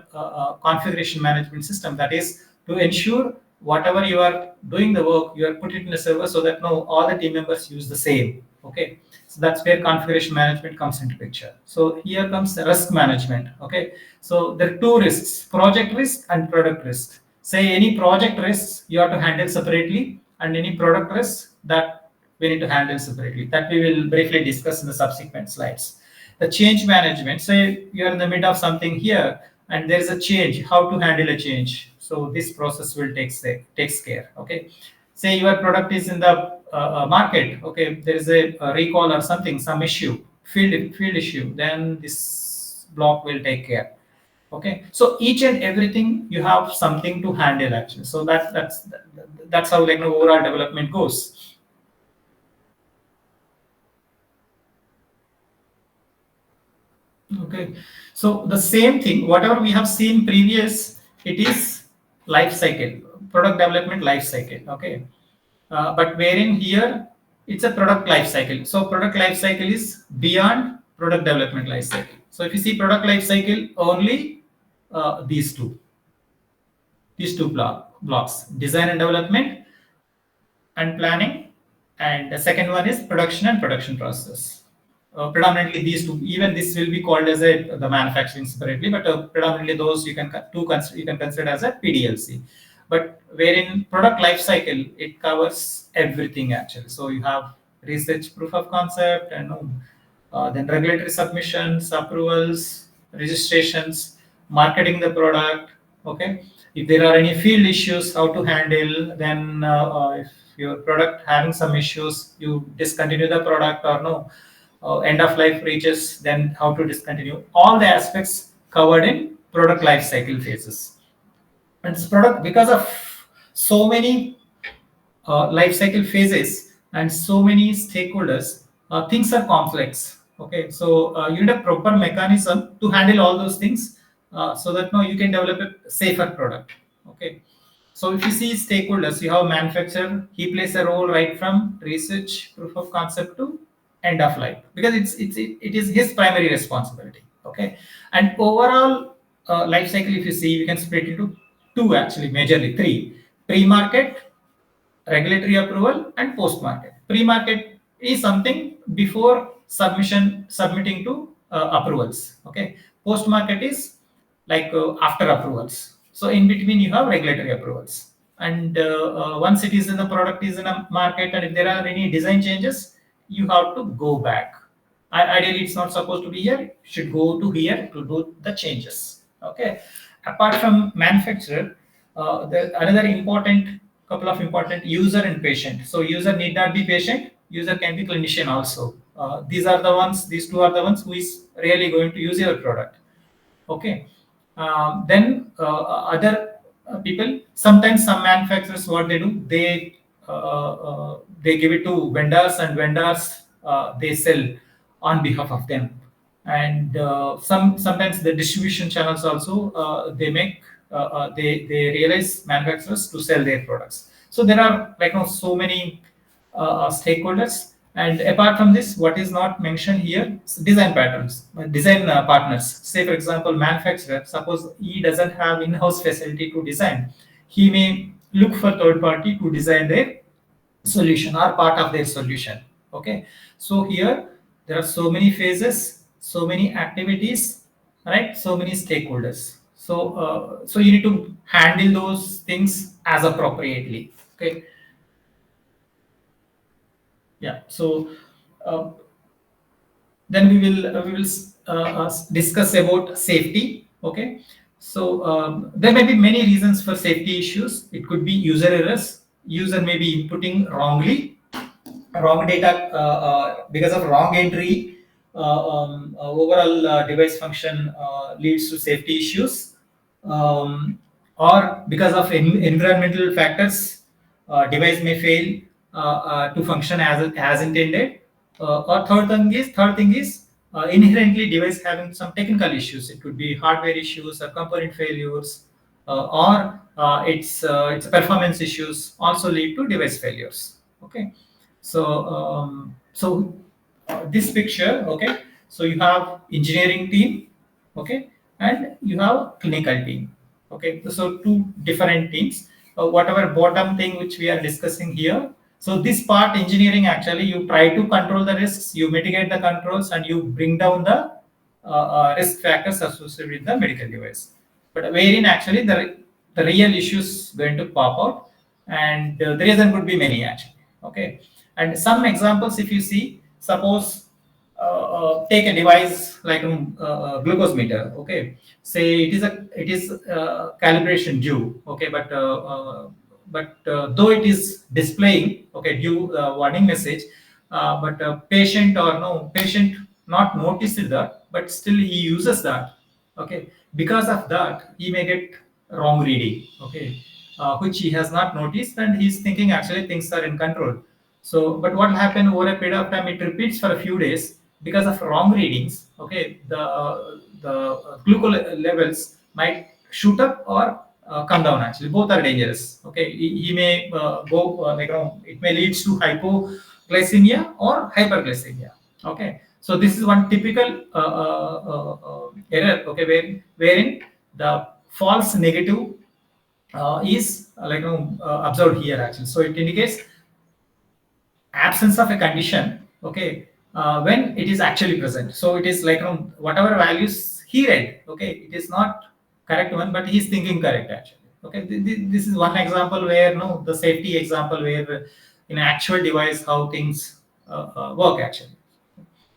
configuration management system, that is to ensure whatever you are doing the work you are put it in a server so that no all the team members use the same. Okay, so that's where configuration management comes into picture. So here comes the risk management. Okay, so there are two risks, project risk and product risk. Say any project risks you have to handle separately, and any product risks that we need to handle separately. That we will briefly discuss in the subsequent slides. The change management, say you are in the middle of something here and there is a change, how to handle a change. So this process will takes care. Okay, say your product is in the market. Okay, there is a recall or something, some issue, field issue, then this block will take care. Okay, so each and everything you have something to handle actually. So that's how like overall development goes. Okay, so the same thing, whatever we have seen previous, it is life cycle, product development life cycle. Okay, but wherein here it's a product life cycle. So product life cycle is beyond product development life cycle. So if you see product life cycle, only these two blocks, design and development and planning, and the second one is production and production process. Predominantly these two, even this will be called as the manufacturing separately, but predominantly those you can consider as a PDLC. But wherein product life cycle, it covers everything actually. So you have research, proof of concept, and then regulatory submissions, approvals, registrations, marketing the product. Okay, if there are any field issues, how to handle. Then if your product having some issues, you discontinue the product or no, end of life reaches, then how to discontinue. All the aspects covered in product life cycle phases. And this product, because of so many life cycle phases and so many stakeholders, things are complex. Okay, so you need a proper mechanism to handle all those things, so that now you can develop a safer product. Okay, so if you see stakeholders, you have manufacturer. He plays a role right from research, proof of concept to end of life, because it is his primary responsibility. Okay, and overall life cycle, if you see, we can split into two actually, majorly three: pre-market, regulatory approval, and post-market. Pre-market is something before submitting to approvals. Okay, post-market is like after approvals. So in between you have regulatory approvals, and once it is in the product is in a market, and if there are any design changes, you have to go back. Ideally it's not supposed to be here, it should go to here to do the changes. Okay, apart from manufacturer, another important couple of important, user and patient. So user need not be patient, user can be clinician also. These two are the ones who is really going to use your product. Okay, then other people, sometimes some manufacturers, what they do, they give it to vendors, and vendors they sell on behalf of them. And sometimes the distribution channels also, they realize manufacturers to sell their products. So there are like so many stakeholders. And apart from this, what is not mentioned here is design patterns, design partners. Say for example, manufacturer, suppose he doesn't have in-house facility to design, he may look for third party to design their solution or part of their solution. Okay, so here there are so many phases, so many activities, right? So many stakeholders. So you need to handle those things as appropriately. Okay, yeah. So uh, then we will discuss about safety. Okay, so there may be many reasons for safety issues. It could be user errors, user may be inputting wrong data because of wrong entry. Overall device function leads to safety issues, um, or because of environmental factors, device may fail to function as intended. Or third thing is inherently device having some technical issues. It could be hardware issues or component failures, or its performance issues also lead to device failures. Okay, so this picture, okay, so you have engineering team, okay, and you have clinical team. Okay, so two different teams. Whatever bottom thing which we are discussing here, so this part engineering, actually you try to control the risks, you mitigate the controls, and you bring down the risk factors associated with the medical device. But wherein actually the real issues going to pop out, and the reason could be many actually. Okay, and some examples, if you see, suppose take a device like glucose meter. Okay, say it is calibration due. Okay, but though it is displaying okay due warning message, but patient or no patient not noticed that, but still he uses that. Okay, because of that he may get wrong reading. Okay, which he has not noticed, and he's thinking actually things are in control. So, but what will happen over a period of time? It repeats for a few days because of wrong readings. Okay, the glucose levels might shoot up or come down. Actually, both are dangerous. Okay, he may go it may leads to hypoglycemia or hyperglycemia. Okay, so this is one typical error. Okay, wherein the false negative is observed here actually. So it indicates absence of a condition, okay, when it is actually present. So it is whatever values he read, okay, it is not correct one, but he is thinking correct actually. Okay, this is one example where no the safety example where in actual device how things work actually.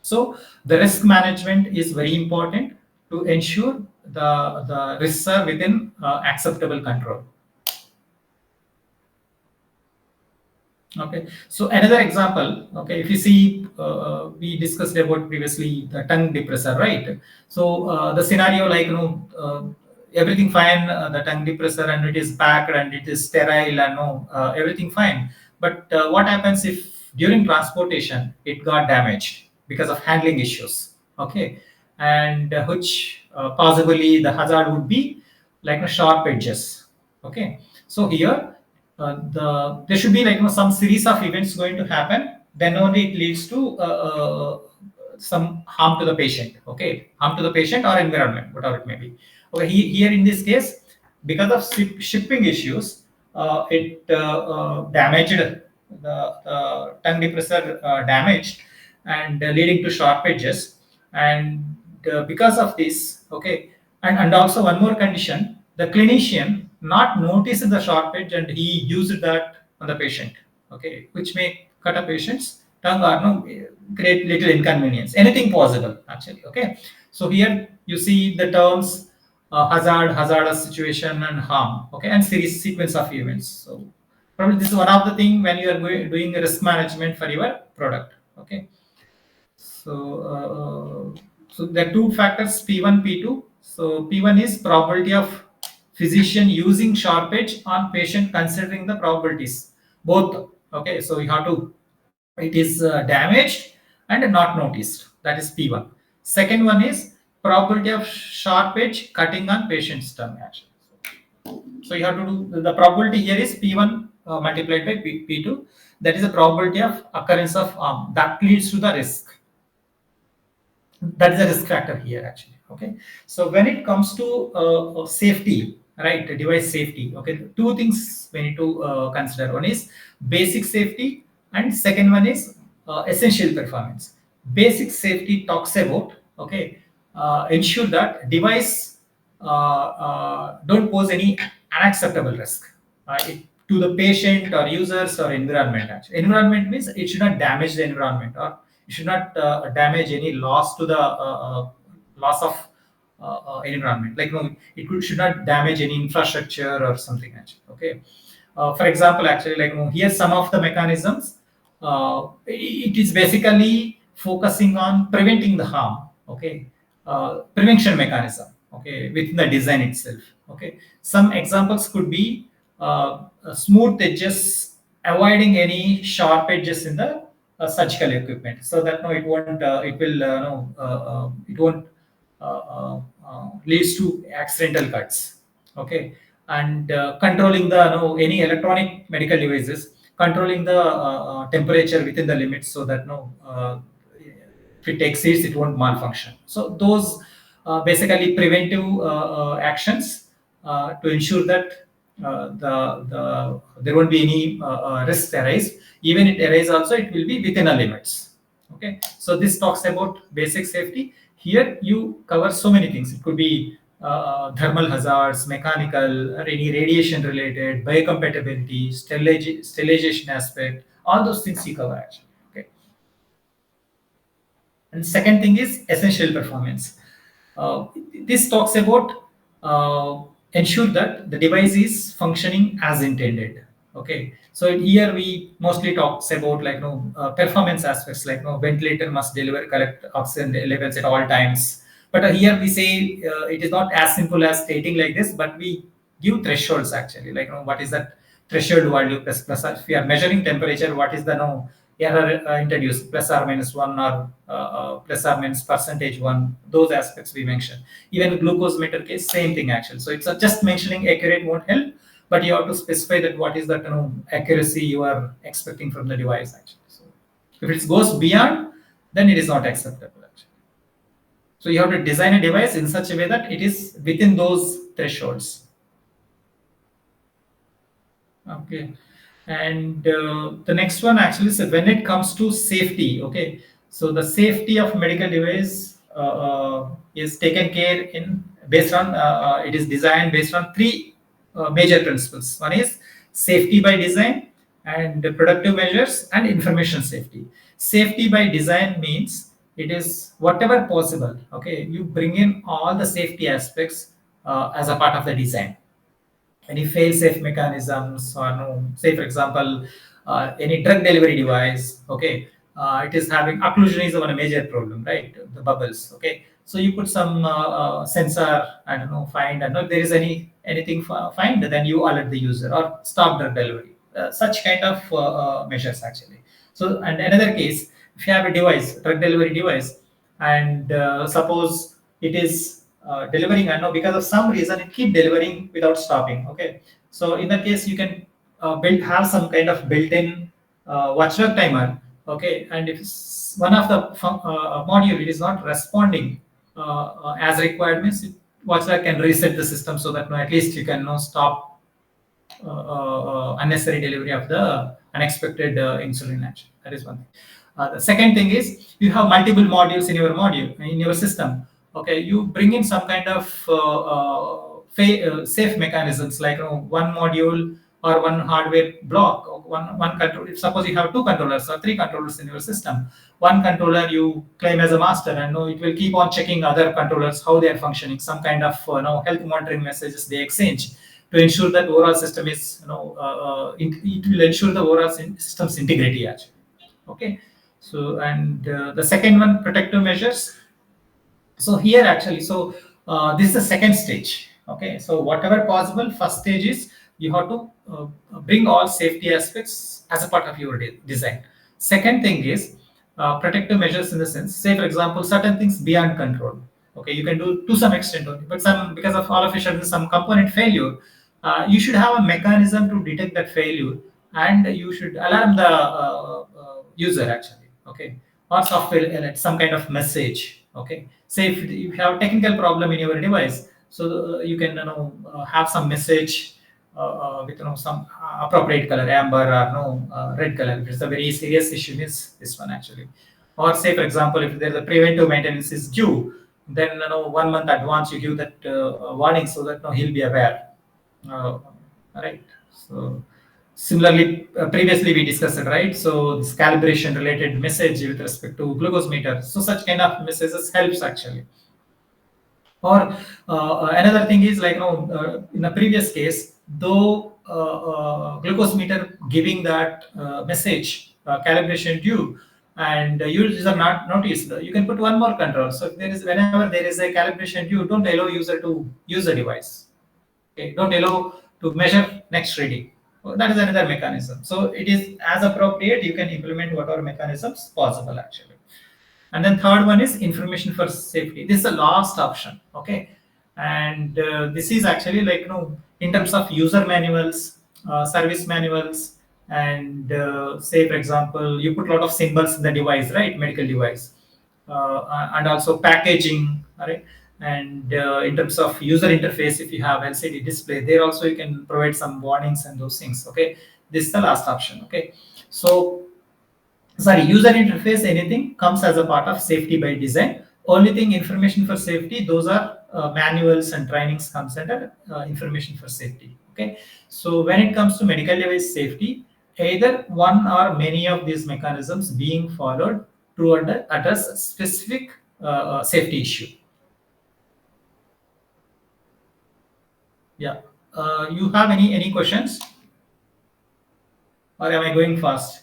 So the risk management is very important to ensure the risks are within acceptable control. Okay, so another example, okay, if you see, we discussed about previously the tongue depressor, right? So the scenario everything fine, the tongue depressor and it is packed and it is sterile and no everything fine. But what happens if during transportation it got damaged because of handling issues? Okay, and which possibly the hazard would be sharp edges. Okay, so here there should be some series of events going to happen, then only it leads to some harm to the patient. Okay, harm to the patient or environment, whatever it may be. Okay, here in this case, because of shipping issues, it damaged the tongue depressor, damaged and leading to sharp edges. And because of this, okay, and also one more condition, the clinician not noticed the sharp edge and he used that on the patient, okay, which may cut a patient's tongue or no create little inconvenience, anything possible actually. Okay, so here you see the terms hazardous situation and harm, okay, and series sequence of events. So probably this is one of the thing when you are doing risk management for your product. Okay, so there are two factors, P1, P2. So P1 is probability of physician using sharp edge on patient considering the probabilities. Both. Okay, so you have to, it is damaged and not noticed. That is P1. Second one is probability of sharp edge cutting on patient's tongue action. So you have to do the probability here is P1 multiplied by P2. That is the probability of occurrence of that leads to the risk. That is a risk factor here actually. Okay, so when it comes to safety, right, device safety, okay, two things we need to consider. One is basic safety and second one is essential performance. Basic safety talks about, okay, ensure that device don't pose any unacceptable risk to the patient or users or environment. Actually, environment means it should not damage the environment or it should not damage any loss to the loss of environment. Should not damage any infrastructure or something. Actually, okay. For example, actually, here's some of the mechanisms. It is basically focusing on preventing the harm. Okay, prevention mechanism. Okay, within the design itself. Okay, some examples could be smooth edges, avoiding any sharp edges in the surgical equipment, so that no, it won't, it will no, it won't leads to accidental cuts. Okay, and controlling the any electronic medical devices, controlling the temperature within the limits so that if it exceeds it won't malfunction. So those basically preventive actions to ensure that there won't be any risks arise. Even it arise also, it will be within a limits. Okay, so this talks about basic safety. Here you cover so many things. It could be thermal hazards, mechanical, or any radiation related, biocompatibility, sterilization aspect, all those things you cover actually. Okay. And second thing is essential performance. Uh, this talks about uh, ensure that the device is functioning as intended. Okay, so here we mostly talks about performance aspects like ventilator must deliver correct oxygen levels at all times. But here we say it is not as simple as stating like this, but we give thresholds actually, like what is that threshold value plus if we are measuring temperature, what is the error introduced, plus or minus one, or plus or minus percentage one, those aspects we mentioned. Even glucose meter case, same thing actually. So it's just mentioning accurate won't help, but you have to specify that what is that accuracy you are expecting from the device actually. So if it goes beyond, then it is not acceptable actually. So you have to design a device in such a way that it is within those thresholds. Okay. And the next one actually is when it comes to safety. Okay, so the safety of medical device is taken care in based on it is designed based on three major principles. One is safety by design, and productive measures, and information safety. Safety by design means it is whatever possible. Okay, you bring in all the safety aspects as a part of the design. Any fail-safe mechanisms, or say for example any drug delivery device. Okay, it is having occlusion is one a major problem, right? The bubbles. Okay, so you put some sensor, I don't know, find, and if there is anything find, then you alert the user or stop drug delivery. Such kind of measures actually. So, and another case, if you have a device, drug delivery device, and suppose it is delivering, I know because of some reason it keep delivering without stopping. Okay, so in that case you can have some kind of built-in watchdog timer. Okay, and if one of the module it is not responding as required, means watchdog can reset the system so that at least you can stop unnecessary delivery of the unexpected insulin action. That is one thing. The second thing is you have multiple modules in your system. Okay, you bring in some kind of safe mechanisms, like one module or one hardware block, or one control. If suppose you have two controllers or three controllers in your system, one controller you claim as a master, and it will keep on checking other controllers how they are functioning. Some kind of health monitoring messages they exchange to ensure that overall system is it will ensure the overall system's integrity actually. Okay, so and the second one, protective measures. So here actually, so this is the second stage. Okay, so whatever possible, first stage is you have to bring all safety aspects as a part of your design. Second thing is protective measures, in the sense, say for example certain things beyond control. Okay, you can do to some extent only, but some, because of all of a sudden some component failure, you should have a mechanism to detect that failure, and you should alarm the user actually. Okay, or software alert, some kind of message. Okay, say if you have technical problem in your device, so you can have some message with some appropriate color, amber or red color. If it's a very serious issue, is this one actually. Or say for example, if there's a preventive maintenance is due, then 1 month advance you give that warning so that he'll be aware. Right. So similarly, previously we discussed it, right? So this calibration related message with respect to glucose meter. So such kind of messages helps actually. Or another thing is like in the previous case, though glucose meter giving that message calibration due, and user not noticed, you can put one more control. So if there is, whenever there is a calibration due, don't allow user to use the device. Okay, don't allow to measure next reading. So that is another mechanism. So it is as appropriate, you can implement whatever mechanisms possible actually. And then third one is information for safety. This is the last option. Okay, and this is actually like in terms of user manuals, service manuals, and say, for example, you put a lot of symbols in the device, right? Medical device, and also packaging, right? And in terms of user interface, if you have LCD display, there also you can provide some warnings and those things. Okay, this is the last option. Okay, so sorry, user interface, anything comes as a part of safety by design. Only thing, information for safety, those are manuals and trainings comes under information for safety. Okay, so when it comes to medical device safety, either one or many of these mechanisms being followed to address a specific safety issue. Yeah, you have any questions, or am I going fast,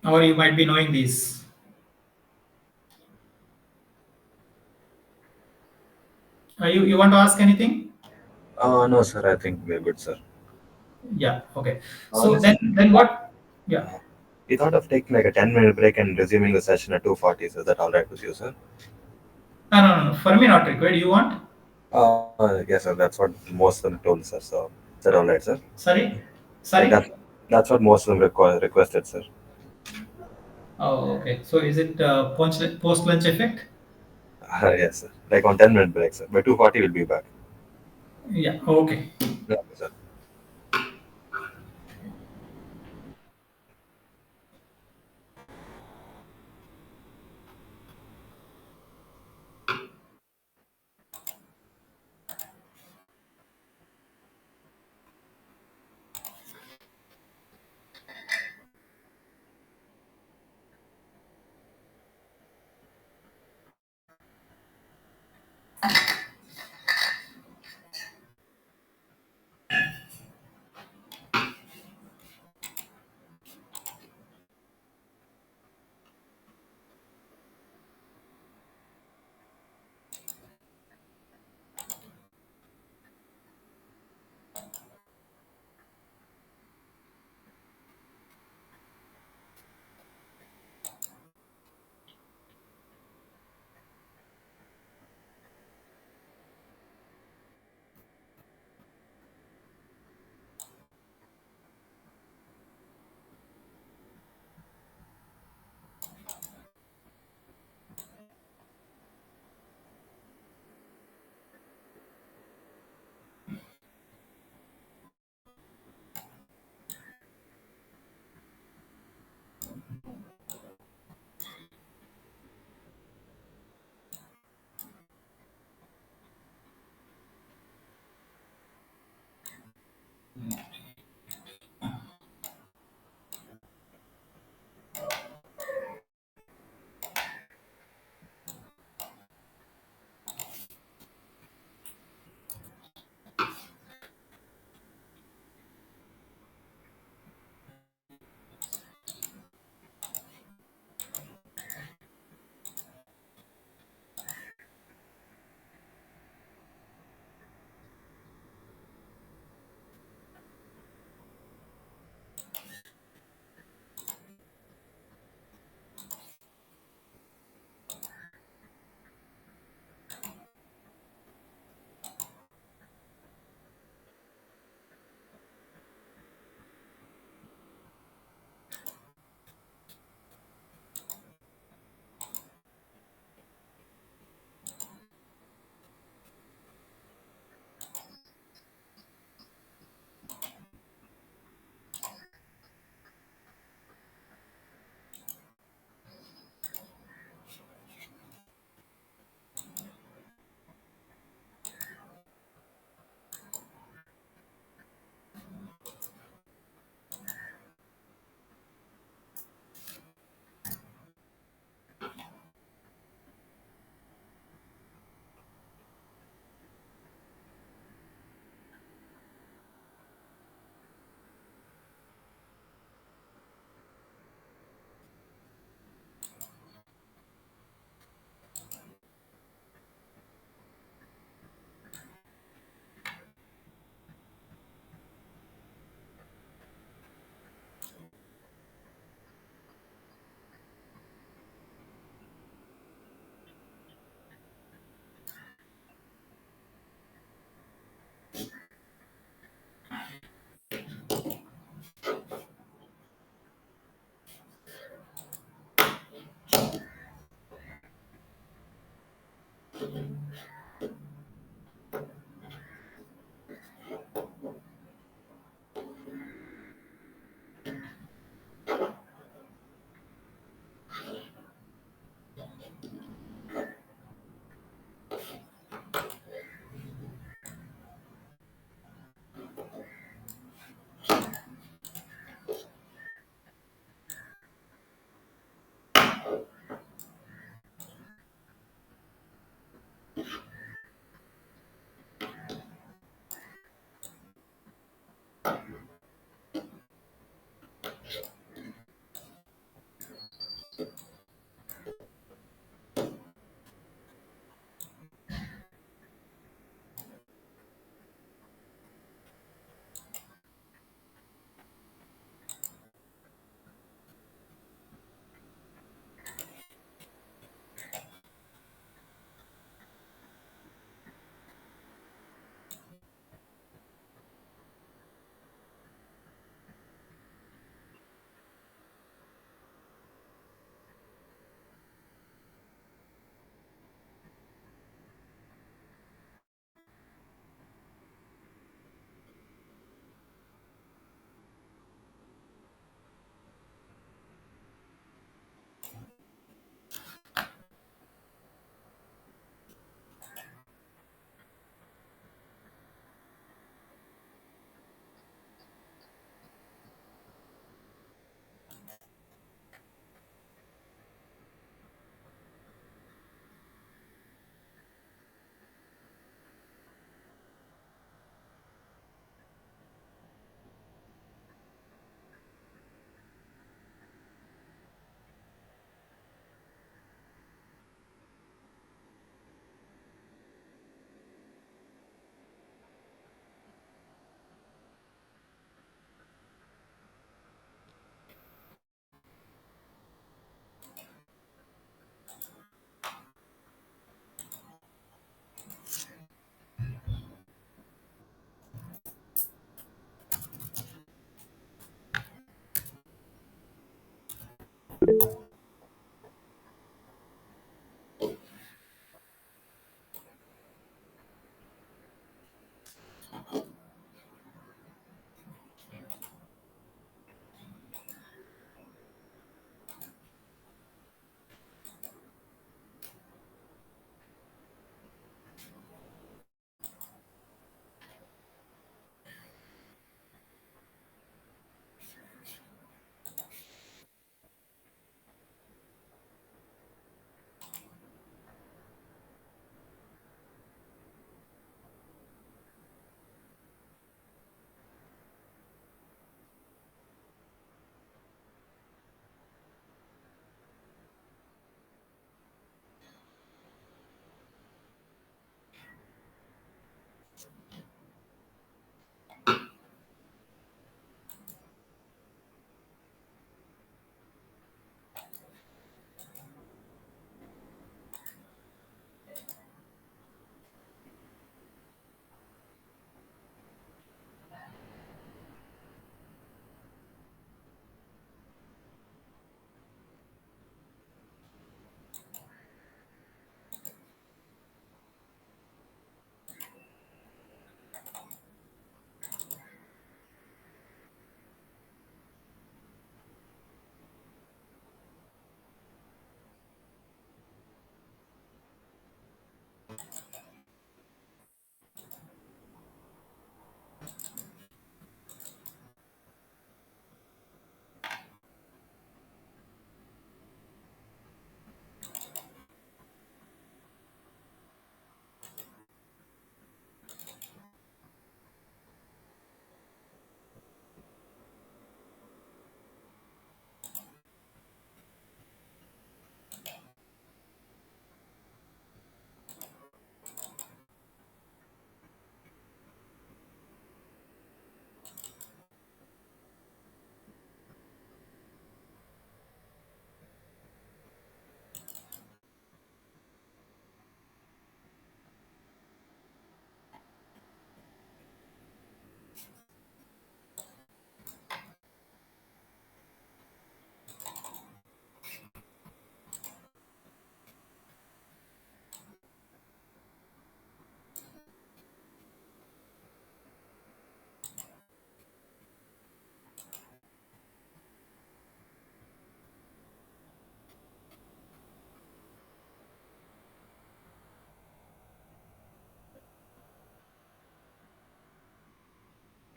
or you might be knowing these? You want to ask anything? No, sir. I think we're good, sir. Yeah. Okay. So Just then what? Yeah. uh, we thought of taking like a 10-minute break and resuming the session at 2:40. Is that all right with you, sir? No, no, no. For me, not required. You want? Yes, sir. That's what most of them told, sir. So is that all right, sir? Sorry. Like Sorry. that's what most of them requested, sir. Oh, okay. So is it post lunch effect? Yes, sir. Like on 10-minute break, sir. By 2:40 we'll be back. Yeah. Okay. Yeah, sir.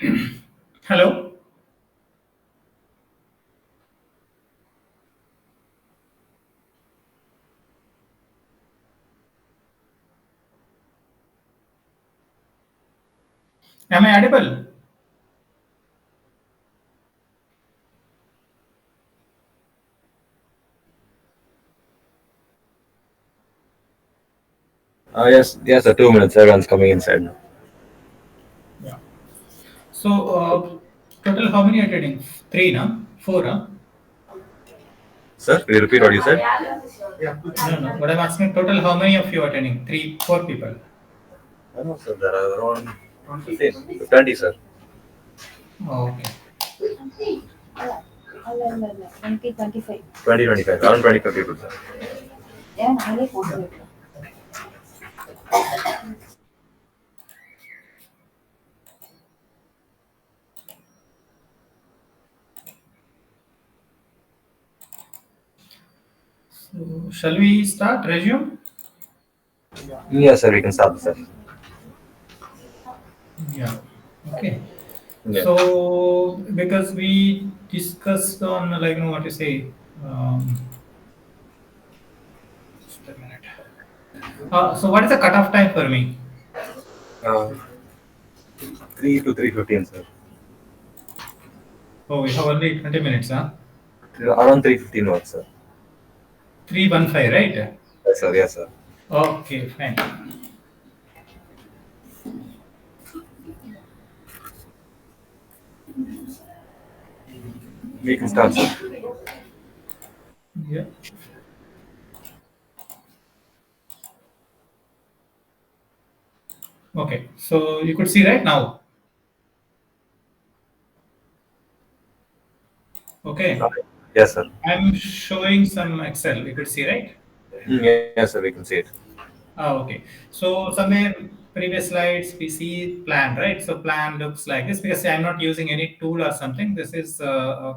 Hello? Am I audible? Yes, yes, sir. 2 minutes. Everyone's coming inside now. Yeah. So, total how many are attending? Three, no? Four, huh? Sir, could you repeat what you said? No, no. What I'm asking, total how many of you are attending? Three, four people. I know, sir. There are around 20, sir. Okay. 2025. 2025. Around 25 people, sir. So, shall we start? Resume? Yes, sir. We can start the session. Yeah. Okay. Yeah. So, because we discussed on, like, what you say, just a minute. So, what is the cutoff time for me? Uh, 3 to 3:15, sir. Oh, we have only 20 minutes, huh? Around 3:15 works, sir. 315, right? Yes, sir. Yes, sir. Okay, fine. We can start, sir. Yeah. Okay, so you could see right now. Uh, Okay, yes, sir. I'm showing some Excel. You could see right. Yes, sir. We can see it. Okay. So somewhere previous slides we see plan, right? So plan looks like this because I'm not using any tool or something. This is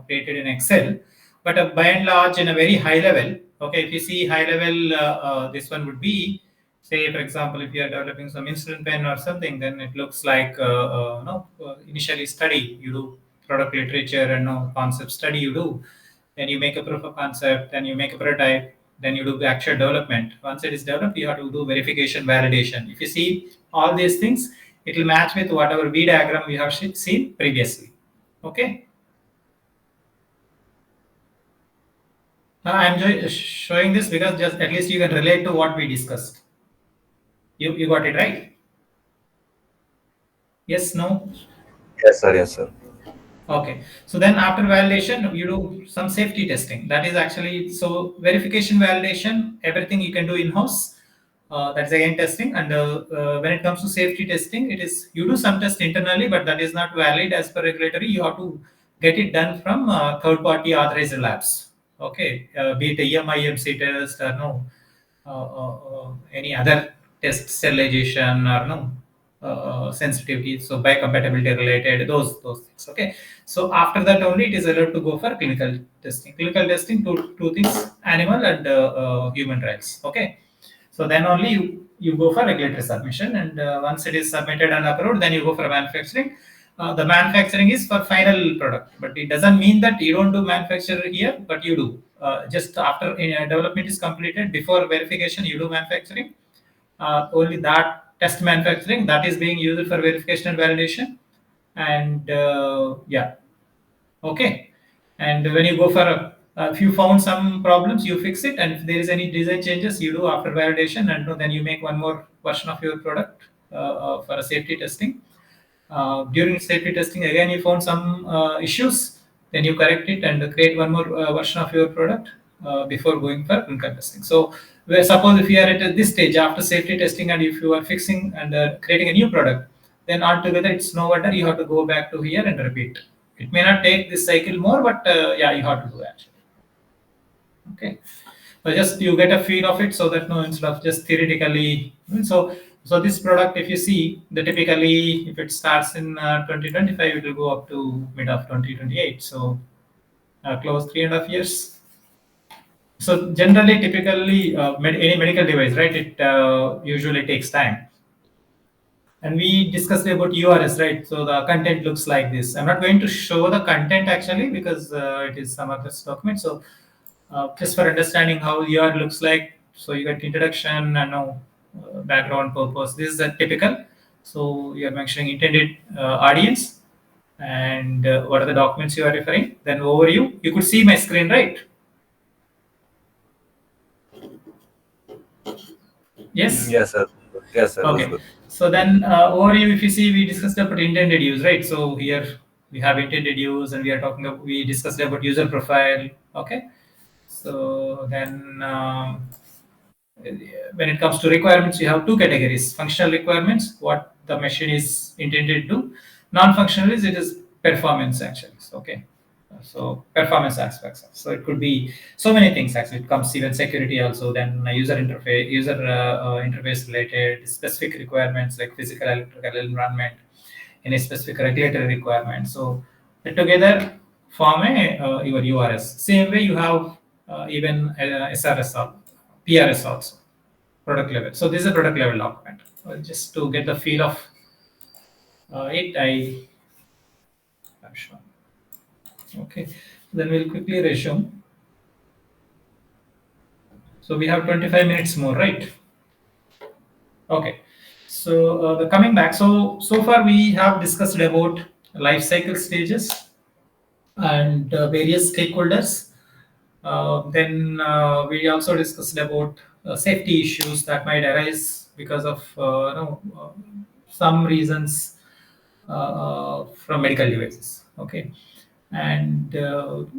created in Excel, but by and large in a very high level. Okay, if you see high level, this one would be, say for example, if you are developing some instrument pen or something, then it looks like no initially study you do product literature and no concept study you do, then you make a proof of concept, then you make a prototype, then you do the actual development. Once it is developed, you have to do verification, validation. If you see all these things, it will match with whatever V diagram we have seen previously. Okay. I'm showing this because just at least you can relate to what we discussed. You got it right? Yes, no? Yes, sir. Yes, sir. Okay. So then after validation, you do some safety testing. That is actually so verification, validation, everything you can do in house. That's again testing. And when it comes to safety testing, it is you do some test internally, but that is not valid as per regulatory. You have to get it done from third party authorized labs. Okay. Be it a EMC test or no any other test sterilization or no sensitivity, so biocompatibility related those things. Okay, so after that only it is allowed to go for clinical testing. Clinical testing, two things: animal and human trials. Okay, so then only you go for regulatory submission, and once it is submitted and approved, then you go for manufacturing. The manufacturing is for final product, but it doesn't mean that you don't do manufacture here, but you do. Just after development is completed, before verification, you do manufacturing. Only that test manufacturing that is being used for verification and validation. And yeah, okay. And when you go for if you found some problems, you fix it, and if there is any design changes, you do after validation, and then you make one more version of your product for a safety testing. During safety testing, again you found some issues, then you correct it and create one more version of your product before going for clinical testing. So, where suppose if you are at this stage after safety testing, and if you are fixing and creating a new product, then altogether it's no wonder you have to go back to here and repeat. It may not take this cycle more, but yeah, you have to do actually. Okay, so just you get a feel of it, so that no, instead of just theoretically. So this product, if you see, the typically if it starts in 2025, it will go up to mid of 2028. So close 3.5 years. So generally, typically, any medical device, right? It usually takes time. And we discussed about URS, right? So the content looks like this. I'm not going to show the content actually because it is some other document. So just for understanding how URL looks like, so you got introduction and now background purpose. This is a typical. So you're mentioning intended audience and what are the documents you are referring. Then overview. You could see my screen, right? Yes. Yes, sir. Yes, sir. Looks Okay. good. So then overview, if you see, we discussed about intended use, right? So here we have intended use, and we are talking about, we discussed about user profile. Okay. So then when it comes to requirements, you have two categories: functional requirements, what the machine is intended to do; non-functional is it is performance actions. Okay. So performance aspects. So it could be so many things actually. It comes even security also. Then user interface related specific requirements like physical, electrical environment, any specific regulatory requirement. So together form a your URS. Same way you have even SRS or PRS also, product level. So this is a product level document. Just to get the feel of I'm sure. Okay, then we'll quickly resume. So we have 25 minutes more, right? Okay. So the coming back. So far we have discussed about life cycle stages and various stakeholders. Then we also discussed about safety issues that might arise because of some reasons from medical devices. Okay, and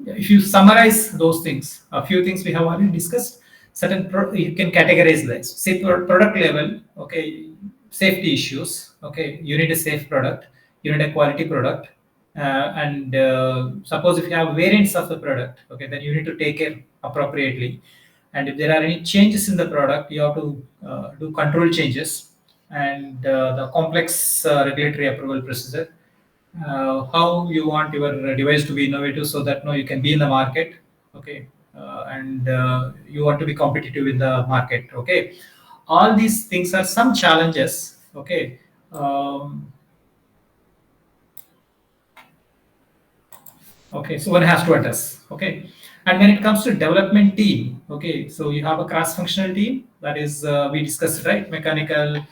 if you summarize those things, a few things we have already discussed. You can categorize this. Say product level. Okay, safety issues. Okay, you need a safe product. You need a quality product. And suppose if you have variants of the product, okay, then you need to take care appropriately. And if there are any changes in the product, you have to do control changes and the complex regulatory approval procedure. How you want your device to be innovative so that you can be in the market, okay, and you want to be competitive in the market, okay. All these things are some challenges, okay. Okay, so one has to address. Okay, and when it comes to development team, okay, so you have a cross-functional team that is we discussed, right? Mechanical,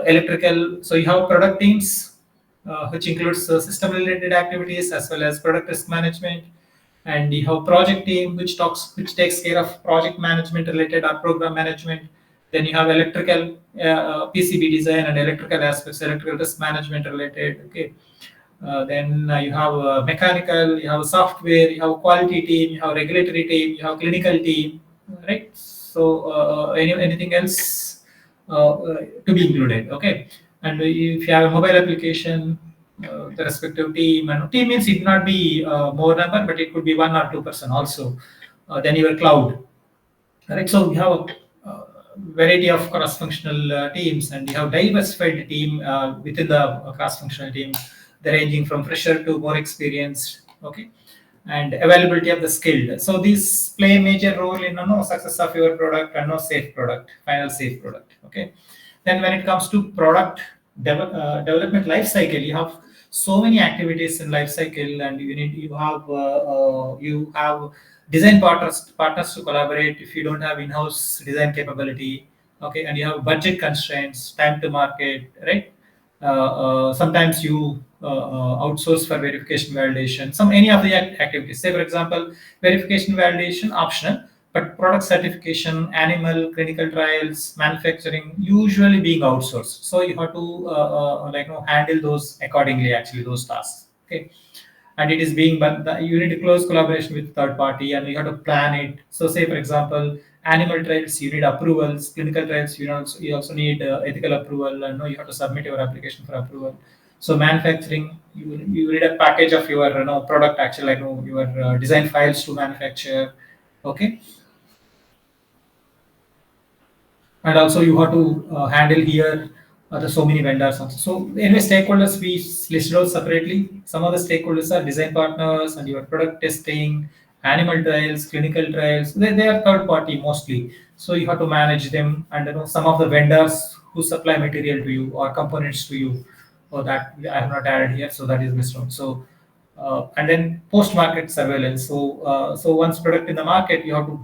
electrical. So you have product teams, which includes system-related activities as well as product risk management, and you have project team which takes care of project management related or program management. Then you have electrical PCB design and electrical aspects, electrical risk management related. Okay, then you have mechanical, you have software, you have quality team, you have regulatory team, you have clinical team, right? So anything else to be included, okay? And if you have a mobile application, the respective team, and team means it need not be more number, but it could be 1 or 2 person also. Then your cloud, right? So we have a variety of cross-functional teams, and we have diversified team within the cross-functional team, the ranging from fresher to more experienced. Okay, and availability of the skilled. So these play a major role in success of your product and safe product, final safe product. Okay, then when it comes to product development life cycle, you have so many activities in life cycle, and you have design partners to collaborate if you don't have in-house design capability. Okay, and you have budget constraints, time to market, right? Sometimes you outsource for verification validation, any of the activities. Say for example, verification validation optional, but product certification, animal clinical trials, manufacturing usually being outsourced. So you have to handle those accordingly, actually those tasks. Okay, and it is being, but you need a close collaboration with third party, and you have to plan it. So say for example, animal trials you need approvals, clinical trials you also need ethical approval, and you have to submit your application for approval. So manufacturing, you need a package of your product, actually your design files to manufacture. Okay, and also you have to handle here the so many vendors also. So anyway, stakeholders we listed out separately. Some of the stakeholders are design partners and your product testing, animal trials, clinical trials. They are third party mostly, so you have to manage them. And some of the vendors who supply material to you or components to you. Oh, that I have not added here, so that is missed out. So and then post-market surveillance. So once product in the market, you have to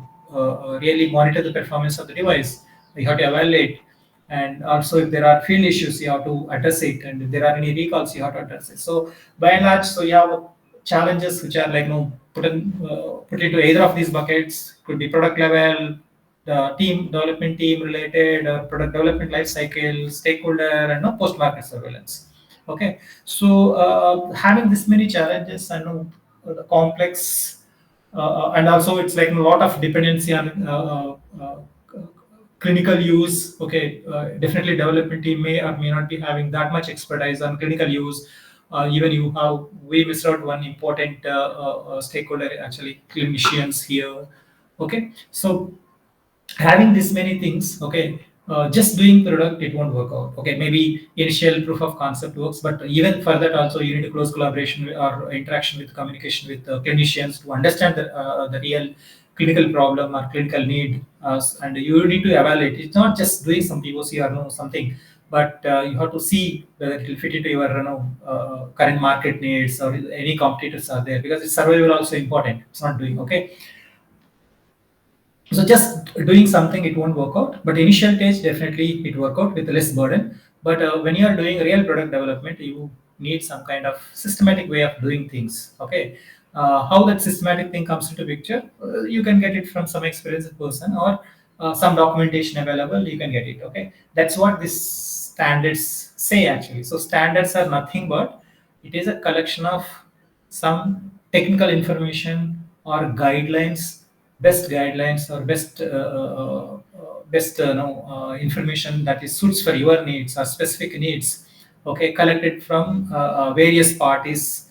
really monitor the performance of the device. You have to evaluate, and also if there are field issues, you have to address it, and if there are any recalls, you have to address it. So by and large, so you have challenges which are like put into either of these buckets. Could be product level, the team development team related, product development life cycle, stakeholder, and post market surveillance. Okay, so having this many challenges and the complex, and also it's like a lot of dependency on clinical use. Okay, definitely development team may or may not be having that much expertise on clinical use. Even you have we missed out one important stakeholder, actually clinicians here. Okay, so having this many things, okay, just doing product, it won't work out. Okay, maybe initial proof of concept works, but even for that also you need a close collaboration or interaction with communication with clinicians to understand the real clinical problem or clinical need, and you need to evaluate. It's not just doing some POC or something, but you have to see whether it will fit into your current market needs or any competitors are there, because it's survival also important. It's not doing okay. So just doing something, it won't work out, but initial stage definitely it work out with less burden. But when you are doing real product development, you need some kind of systematic way of doing things. Okay, how that systematic thing comes into picture, you can get it from some experienced person or some documentation available, you can get it. Okay, that's what these standards say actually. So standards are nothing but it is a collection of some technical information or guidelines, best guidelines or best information that is suits for your needs or specific needs. Okay, collected from various parties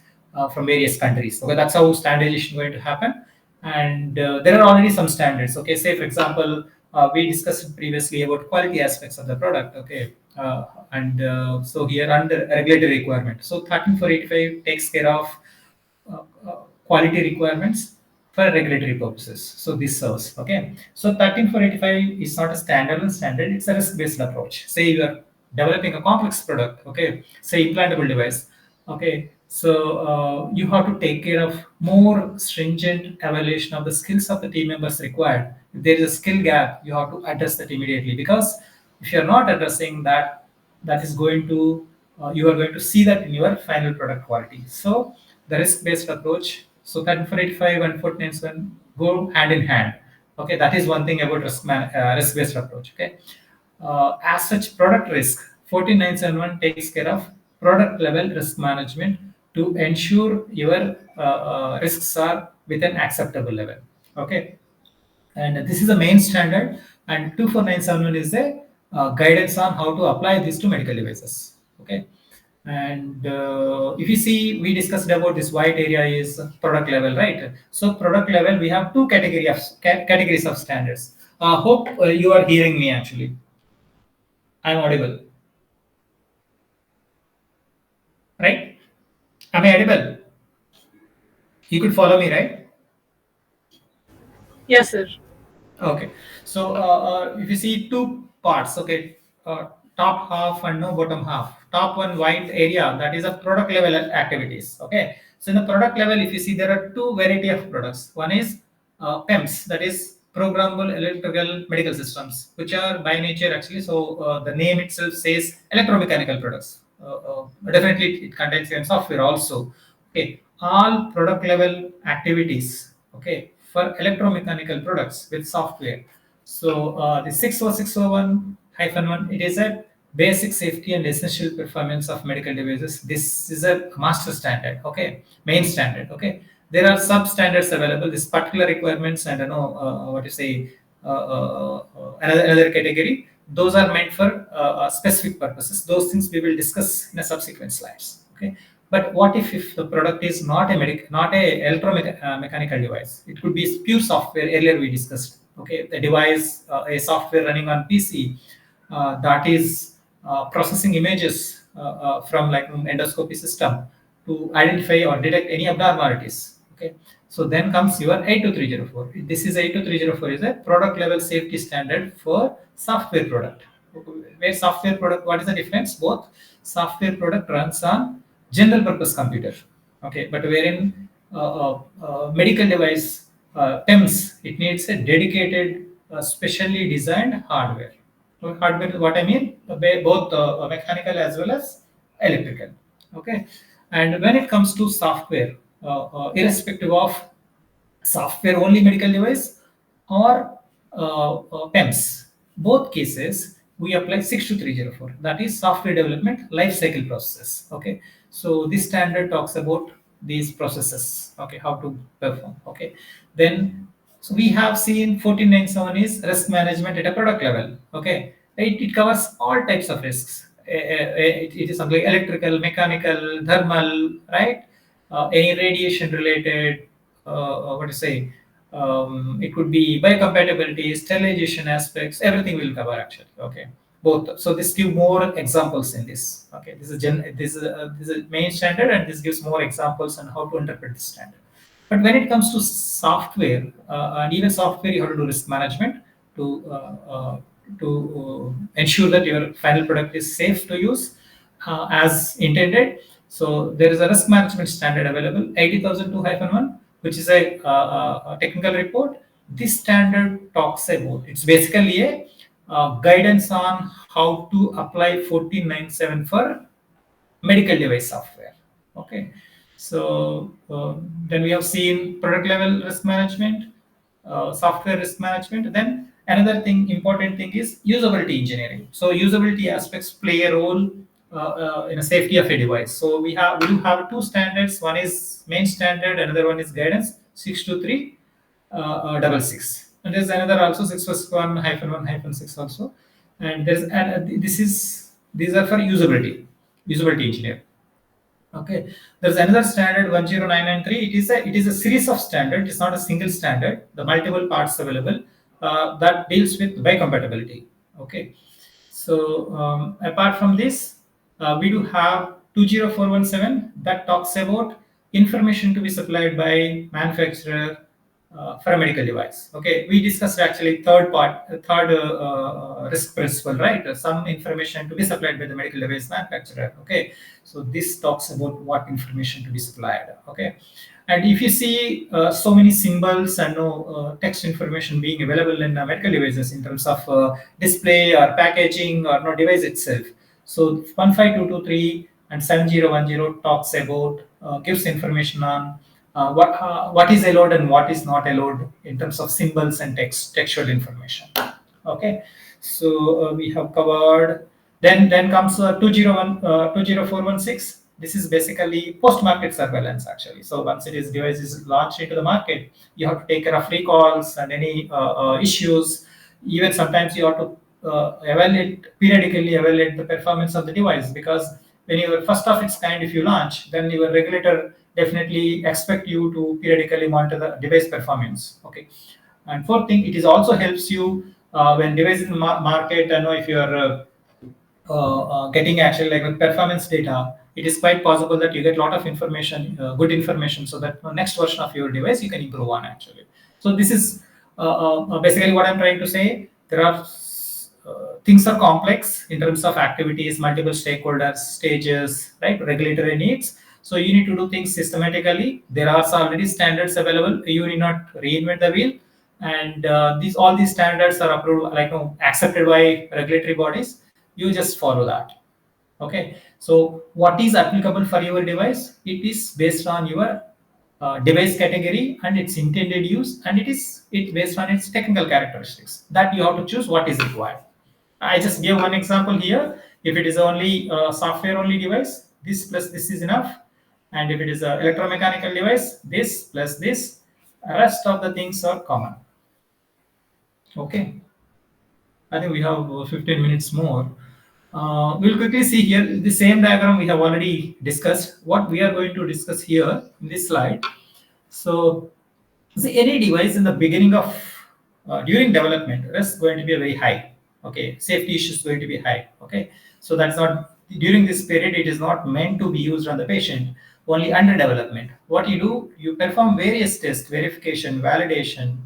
from various countries. Okay, that's how standardization going to happen. And there are already some standards. Okay, say for example, we discussed previously about quality aspects of the product. Okay, and so here under regulatory requirement, so 13485 takes care of uh, quality requirements for regulatory purposes. So this serves. Okay. So 13485 is not a standalone standard, it's a risk-based approach. Say you are developing a complex product, okay, say implantable device. Okay. So you have to take care of more stringent evaluation of the skills of the team members required. If there is a skill gap, you have to address that immediately, because if you're not addressing that, that is going to you are going to see that in your final product quality. So the risk-based approach. So that 485 and 497 go hand in hand. Okay, that is one thing about risk-based approach. Okay, as such, product risk 14971 takes care of product level risk management to ensure your risks are within acceptable level. Okay, and this is the main standard, and 24971 is a guidance on how to apply this to medical devices. Okay, and if you see, we discussed about this white area is product level, right? So product level, we have two categories of standards. Hope you are hearing me actually. I'm audible, right? Am I audible? You could follow me, right? Yes, sir. Okay, so if you see two parts, okay, top half and no bottom half. Top one white area, that is a product level activities. Okay, so in the product level, if you see, there are two variety of products. One is PEMS, that is programmable electrical medical systems, which are by nature actually. So the name itself says electromechanical products. Definitely, it contains some software also. Okay, all product level activities. Okay, for electromechanical products with software. So the 60601-1, it is a basic safety and essential performance of medical devices. This is a master standard, okay, main standard. Okay, there are sub standards available. This particular requirements and what you say another category. Those are meant for specific purposes. Those things we will discuss in a subsequent slides. Okay, but what if the product is not not a electromechanical device? It could be pure software. Earlier we discussed. Okay, the device, a software running on PC that is processing images from like an endoscopy system to identify or detect any abnormalities. Okay, so then comes your 82304. This is 82304 is a product level safety standard for software product. where software product, what is the difference? Both software product runs on general purpose computer, okay, but wherein medical device PEMS, it needs a dedicated, specially designed hardware. So hardware is what I mean, both mechanical as well as electrical. Okay, and when it comes to software, irrespective of software only medical device or PEMS. Both cases we apply 62304, that is software development life cycle process. Okay, so this standard talks about these processes, okay, how to perform. Okay, then so we have seen 1497 is risk management at a product level. Okay, it covers all types of risks. It is something like electrical, mechanical, thermal, right? Any radiation related, what to say, it could be biocompatibility, sterilization aspects, everything will cover actually. Okay, both. So this give more examples in this. Okay, this is a main standard, and this gives more examples on how to interpret this standard. But when it comes to software, and even software, you have to do risk management to ensure that your final product is safe to use as intended. So there is a risk management standard available, 80,002-1, which is a technical report. This standard talks about, it's basically a guidance on how to apply 1497 for medical device software. Okay, so then we have seen product level risk management, software risk management. Then another thing, important thing is usability engineering. So usability aspects play a role in a safety of a device. So we do have two standards. One is main standard, another one is guidance 623 double six. And there's another also 6+1-1-6 also. And this is, these are for usability engineer. Okay, there's another standard 10993. It is a series of standard. It's not a single standard. The multiple parts available that deals with biocompatibility. Okay, so apart from this, we do have 20417 that talks about information to be supplied by manufacturer for a medical device. Okay, we discussed actually third risk principle, right? Some information to be supplied by the medical device manufacturer. Okay, so this talks about what information to be supplied. Okay, and if you see so many symbols and no text information being available in medical devices in terms of display or packaging or no device itself. So 15223 and 7010 talks about gives information on what is allowed and what is not allowed in terms of symbols and textual information. Okay, so we have covered. Then comes 20416. This is basically post-market surveillance actually. So once it is device is launched into the market, you have to take care of recalls and any issues. Even sometimes you have to periodically evaluate the performance of the device, because when you are first of its kind, if you launch, then your regulator definitely expect you to periodically monitor the device performance. Okay, and fourth thing, it is also helps you when device in the market. I know if you are getting actually like with performance data, it is quite possible that you get a lot of information, good information, so that next version of your device you can improve on actually. So this is basically what I'm trying to say. There are things are complex in terms of activities, multiple stakeholders, stages, right? Regulatory needs. So you need to do things systematically. There are already standards available. You need not reinvent the wheel, and all these standards are approved, like accepted by regulatory bodies. You just follow that. Okay, so what is applicable for your device? It is based on your device category and its intended use, and it's based on its technical characteristics that you have to choose what is required. I just gave one example here. If it is only software only device, this plus this is enough, and if it is an electromechanical device, this plus this, rest of the things are common. Okay, I think we have 15 minutes more. We'll quickly see here the same diagram we have already discussed. What we are going to discuss here in this slide. So, see, any device in the beginning of during development, risk going to be very high. Okay, safety issues going to be high. Okay, so that's not during this period. It is not meant to be used on the patient. Only under development. What you do, you perform various tests, verification, validation,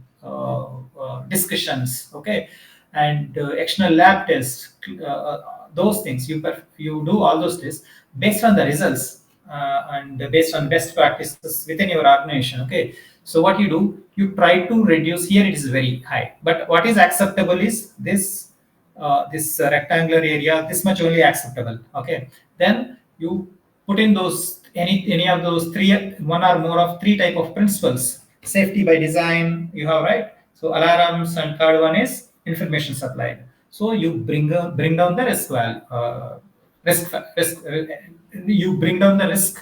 discussions. Okay, and external lab tests, those things. You do all those tests based on the results and based on best practices within your organization. Okay, so what you do, you try to reduce. Here it is very high, but what is acceptable is this rectangular area, this much only acceptable. Okay, then you put in those any of those three, one or more of three type of principles. Safety by design, you have, right? So alarms, and third one is information supplied. So you bring down the risk. You bring down the risk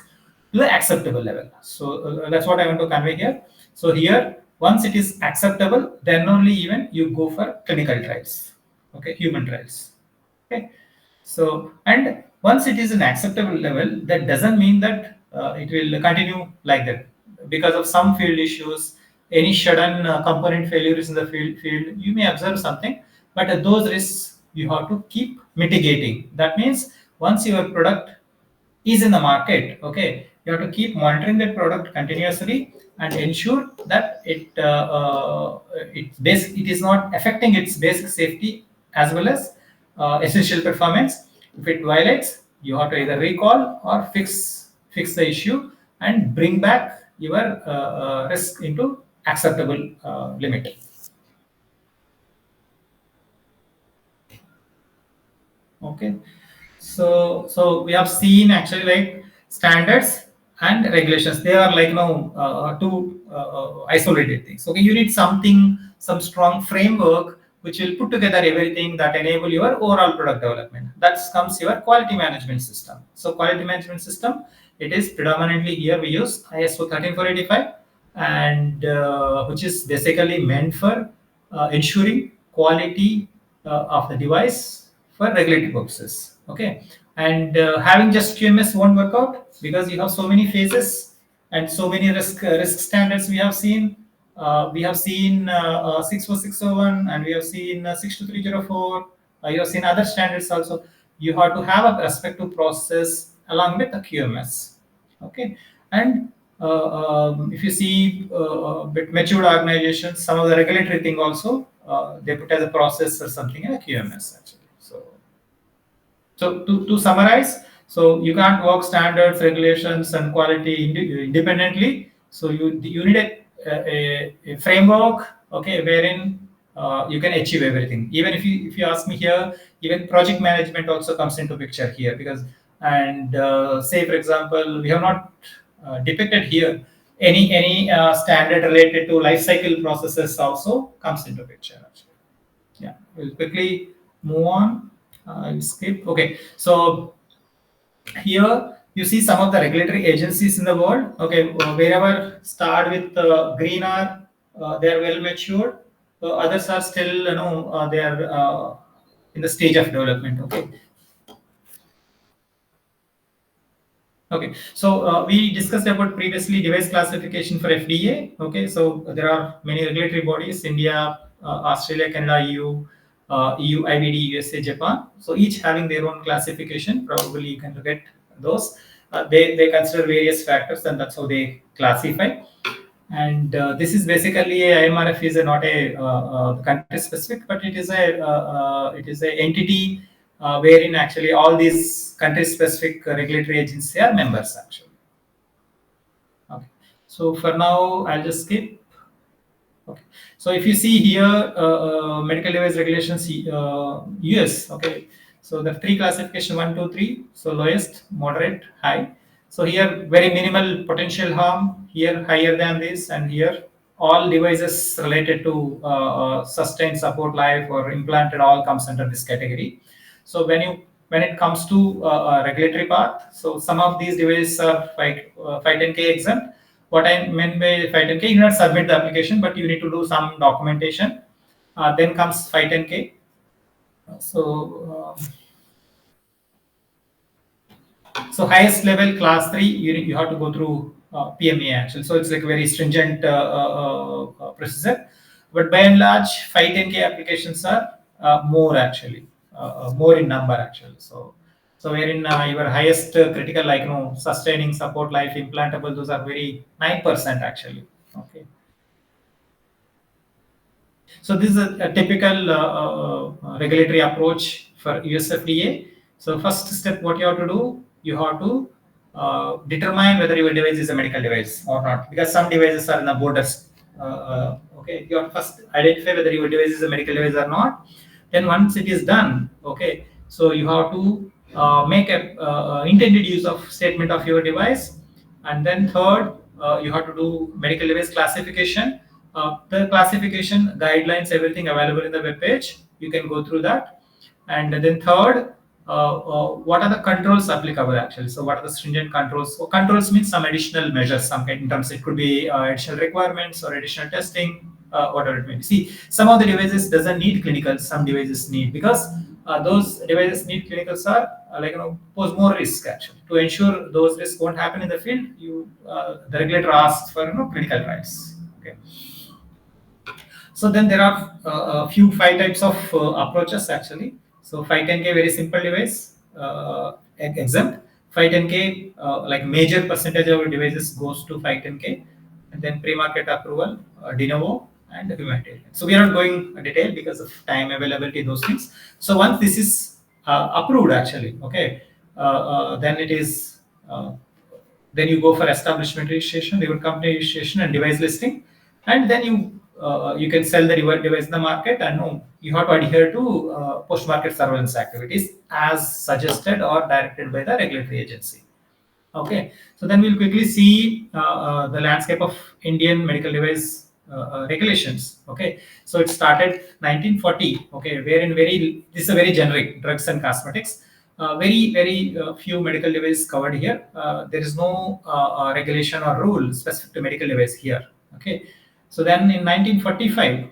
to the acceptable level. So that's what I want to convey here. So here, once it is acceptable, then only even you go for clinical trials. Okay, human trials. Okay, so and once it is an acceptable level, that doesn't mean that it will continue like that. Because of some field issues, any sudden component failures in the field, you may observe something, but those risks you have to keep mitigating. That means once your product is in the market, okay, you have to keep monitoring that product continuously and ensure that it is not affecting its basic safety as well as essential performance. If it violates, you have to either recall or fix the issue and bring back your risk into acceptable limit. Okay, so we have seen actually like standards and regulations, they are like two isolated things. Okay, you need some strong framework which will put together everything that enable your overall product development. That comes your quality management system. So quality management system, it is predominantly here we use ISO 13485, and which is basically meant for ensuring quality of the device for regulatory purposes. Okay, and having just QMS won't work out because you have so many phases and so many risk standards. We have seen 64601, and we have seen 62304. You have seen other standards also. You have to have a perspective process along with the QMS. Okay, and if you see bit matured organizations, some of the regulatory thing also they put as a process or something in a QMS actually. So to summarize, so you can't work standards, regulations, and quality independently. So you need a framework, okay, wherein you can achieve everything. Even if you ask me here, even project management also comes into picture here because, and say for example, we have not depicted here any standard related to life cycle processes also comes into picture actually. Yeah, we'll quickly move on. I'll skip. Okay, so here you see some of the regulatory agencies in the world. Okay, wherever start with green are they are well matured. Others are still they are in the stage of development. Okay. Okay, so we discussed about previously device classification for FDA. Okay, so there are many regulatory bodies: India, Australia, Canada, EU, IBD, USA, Japan. So each having their own classification. Probably you can look at those. They consider various factors, and that's how they classify. And this is basically IMRF is not a country specific, but it is a entity wherein actually all these country specific regulatory agencies are members actually. Okay, so for now I'll just skip. Okay, so if you see here, medical device regulations, US. Okay, so the three classification 1, 2, 3. So lowest, moderate, high. So here very minimal potential harm. Here higher than this, and here all devices related to sustained support life or implanted all comes under this category. So when it comes to regulatory part, so some of these devices are 510K exempt. What I meant by 510K, you do not submit the application, but you need to do some documentation. Then comes 510K. So highest level class 3, you have to go through PMA actually. So it's like a very stringent procedure. But by and large, 510K applications are more actually, more in number actually. So wherein your highest critical, like sustaining support life implantable, those are very 9% actually. Okay. So this is a typical regulatory approach for USFDA. So first step, what you have to do, you have to determine whether your device is a medical device or not, because some devices are in the borders. Okay, you have to first identify whether your device is a medical device or not. Then once it is done, okay, so you have to make a intended use of statement of your device. And then third, you have to do medical device classification. The classification guidelines, everything available in the web page, you can go through that. And then third, what are the controls applicable actually? So what are the stringent controls? So controls means some additional measures, some kind in terms, it could be additional requirements or additional testing, whatever it may be. See, some of the devices doesn't need clinicals, some devices need, because those devices need clinicals are pose more risk actually. To ensure those risks won't happen in the field, the regulator asks for clinical trials. Okay. So then there are a few 5 types of approaches actually. So 510K very simple device, exempt. 510K like major percentage of devices goes to 510K, and then pre-market approval, de novo, and humanitarian. So we are not going in detail because of time availability, those things. So once this is approved actually, okay, then it is. Then you go for establishment registration, your company registration, and device listing, and then you can sell the device in the market. And no, you have to adhere to post-market surveillance activities as suggested or directed by the regulatory agency. Okay, so then we'll quickly see the landscape of Indian medical device regulations. Okay, so it started 1940. Okay, wherein this is a very generic drugs and cosmetics. Very few medical devices covered here. There is no regulation or rule specific to medical device here. Okay, so then in 1945,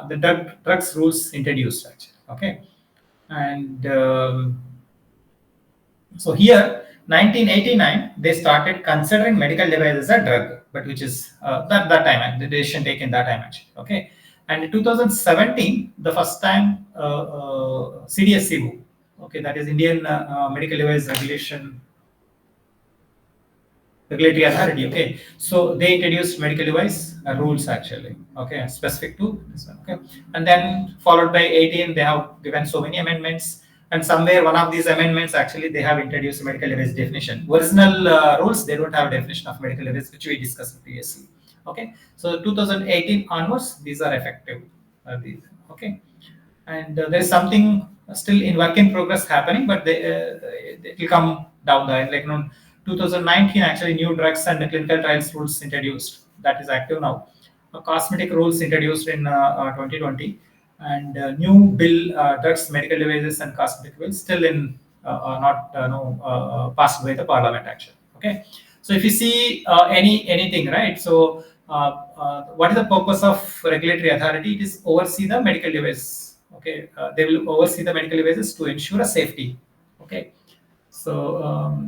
the drugs rules introduced actually. Okay, and so here, 1989, they started considering medical device as a drug, but which is that time the decision taken that time actually. Okay, and in 2017, the first time CDSCO, okay, that is Indian Medical Device Regulatory Authority. Okay, so they introduced medical device rules actually. Okay, specific to this one. Okay, and then followed by 18, they have given so many amendments. And somewhere one of these amendments actually they have introduced a medical device definition. Original rules, they don't have a definition of medical device, which we discussed previously. Okay, so 2018 onwards, these are effective. Okay, and there is something still in work in progress happening, but it will come down the line. 2019 actually new drugs and clinical trials rules introduced, that is active now. Cosmetic rules introduced in 2020, and new bill drugs, medical devices, and cosmetic bills still in not no passed by the parliament actually. Okay, so if you see anything, right, so what is the purpose of regulatory authority? It is oversee the medical device. Okay, they will oversee the medical devices to ensure a safety. Okay, so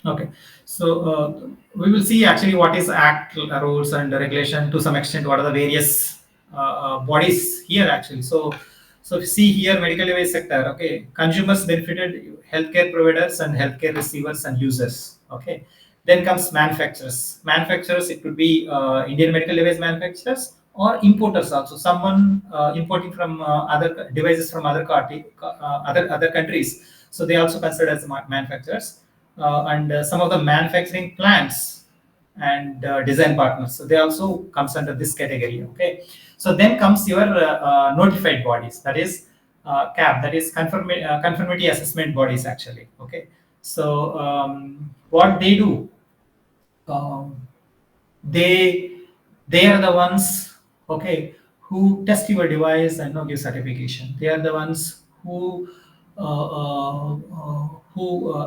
okay, so we will see actually what is Act rules and regulation, to some extent what are the various bodies here actually. So if you see here medical device sector, okay, consumers benefited, healthcare providers and healthcare receivers and users. Okay, then comes manufacturers. Manufacturers, it could be Indian medical device manufacturers or importers also. Someone importing from other devices from other countries. So they also considered as manufacturers. And some of the manufacturing plants and design partners. So they also comes under this category. Okay. So then comes your notified bodies. That is CAB. That is conformity assessment bodies actually. Okay. So what they do? Um, they they are the ones, okay, who test your device and give certification. They are the ones who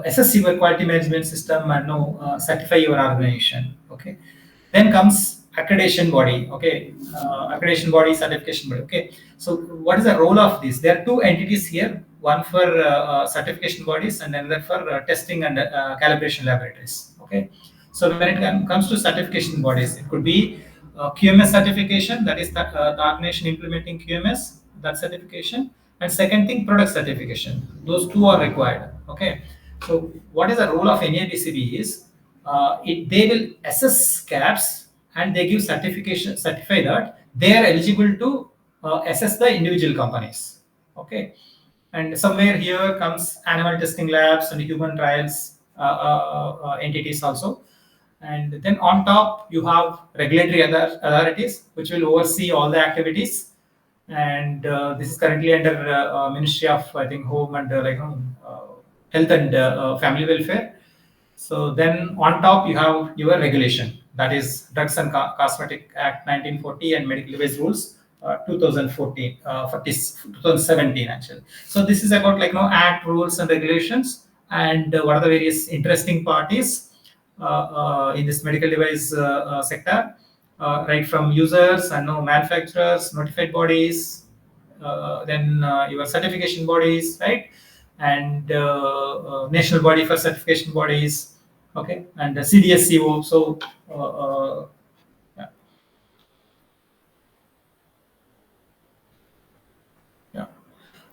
assess your quality management system and certify your organization. Okay, then comes accreditation body. Okay, accreditation body, certification body. Okay, so what is the role of this? There are two entities here, one for certification bodies and another for testing and calibration laboratories. Okay, so when it comes to certification bodies, it could be QMS certification, that is the organization implementing QMS, that certification. And second thing, product certification. Those two are required. Okay. So what is the role of NABCB is they will assess CAPs and they give certify that they are eligible to assess the individual companies. Okay, and somewhere here comes animal testing labs and human trials entities also. And then on top you have regulatory authorities which will oversee all the activities. And this is currently under Ministry of, I think, Home and Health and Family Welfare. So then on top you have your regulation, that is Drugs and Cosmetic Act 1940 and Medical Device Rules 2014, 2017 actually. So this is about act, rules and regulations, and what are the various interesting parties in this medical device sector, right from users and manufacturers, notified bodies, then your certification bodies, right, and national body for certification bodies, okay, and the CDSCO. So yeah, yeah.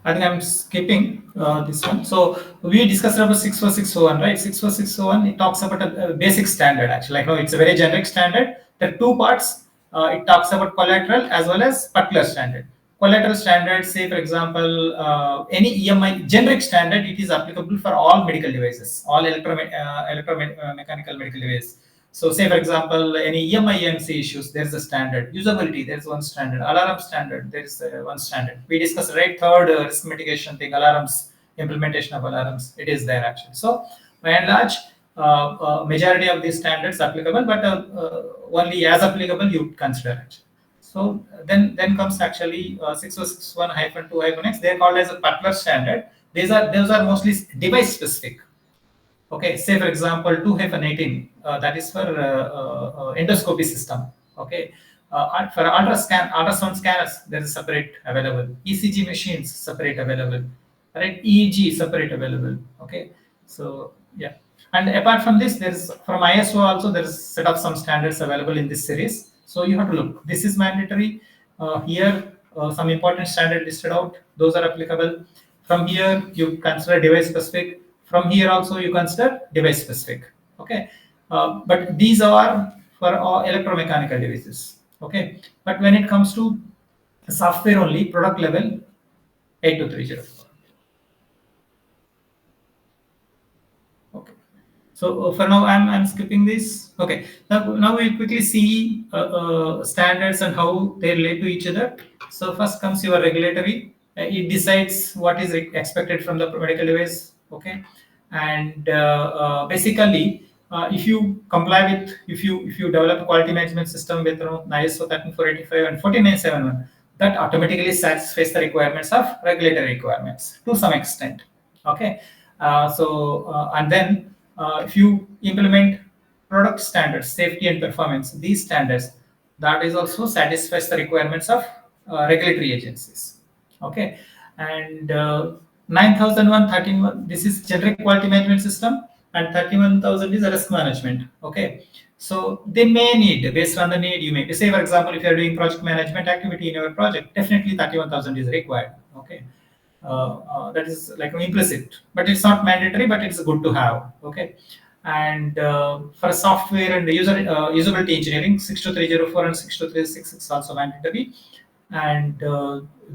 I think I'm skipping this one. So we discussed about 64601, right? 64601, it talks about a basic standard actually. Like, no, it's a very generic standard. There are two parts. It talks about collateral as well as particular standard. Collateral standard, say for example, any EMI generic standard, it is applicable for all medical devices, all electromechanical medical devices. So say for example, any EMI/EMC issues, there's a standard. Usability, there's one standard. Alarm standard, there is one standard. We discussed, right, third risk mitigation thing, alarms, implementation of alarms. It is there actually. So by and large, majority of these standards applicable, but only as applicable you consider actually. So then comes actually 6061-2-X. They are called as a particular standard. Those are mostly device specific. Okay, say for example 2-18, that is for endoscopy system. Okay, for ultrasound scanners, there is separate available. ECG machines separate available, right? EEG separate available. Okay, so yeah. And apart from this, there is from ISO also there is set of some standards available in this series. So you have to look. This is mandatory. Here, some important standard listed out. Those are applicable. From here, you consider device specific. From here also you consider device specific. Okay, but these are for all electromechanical devices. Okay, but when it comes to software only, product level, 82304. Okay. So for now, I'm skipping this. Okay. Now we quickly see standards and how they relate to each other. So first comes your regulatory. It decides what is expected from the medical device. Okay, and basically, if you comply with, if you develop a quality management system with ISO 13485 and 14971, that automatically satisfies the requirements of regulatory requirements to some extent. Okay, and then if you implement product standards, safety and performance, these standards, that is also satisfies the requirements of regulatory agencies. Okay, and 9001, this is generic quality management system, and 31000 is a risk management. Okay, so they may need, based on the need, you may say for example, if you are doing project management activity in your project, definitely 31000 is required. Okay, that is like implicit, but it's not mandatory, but it's good to have. Okay, and for software and usability engineering, 62304 and 62366 is also mandatory, and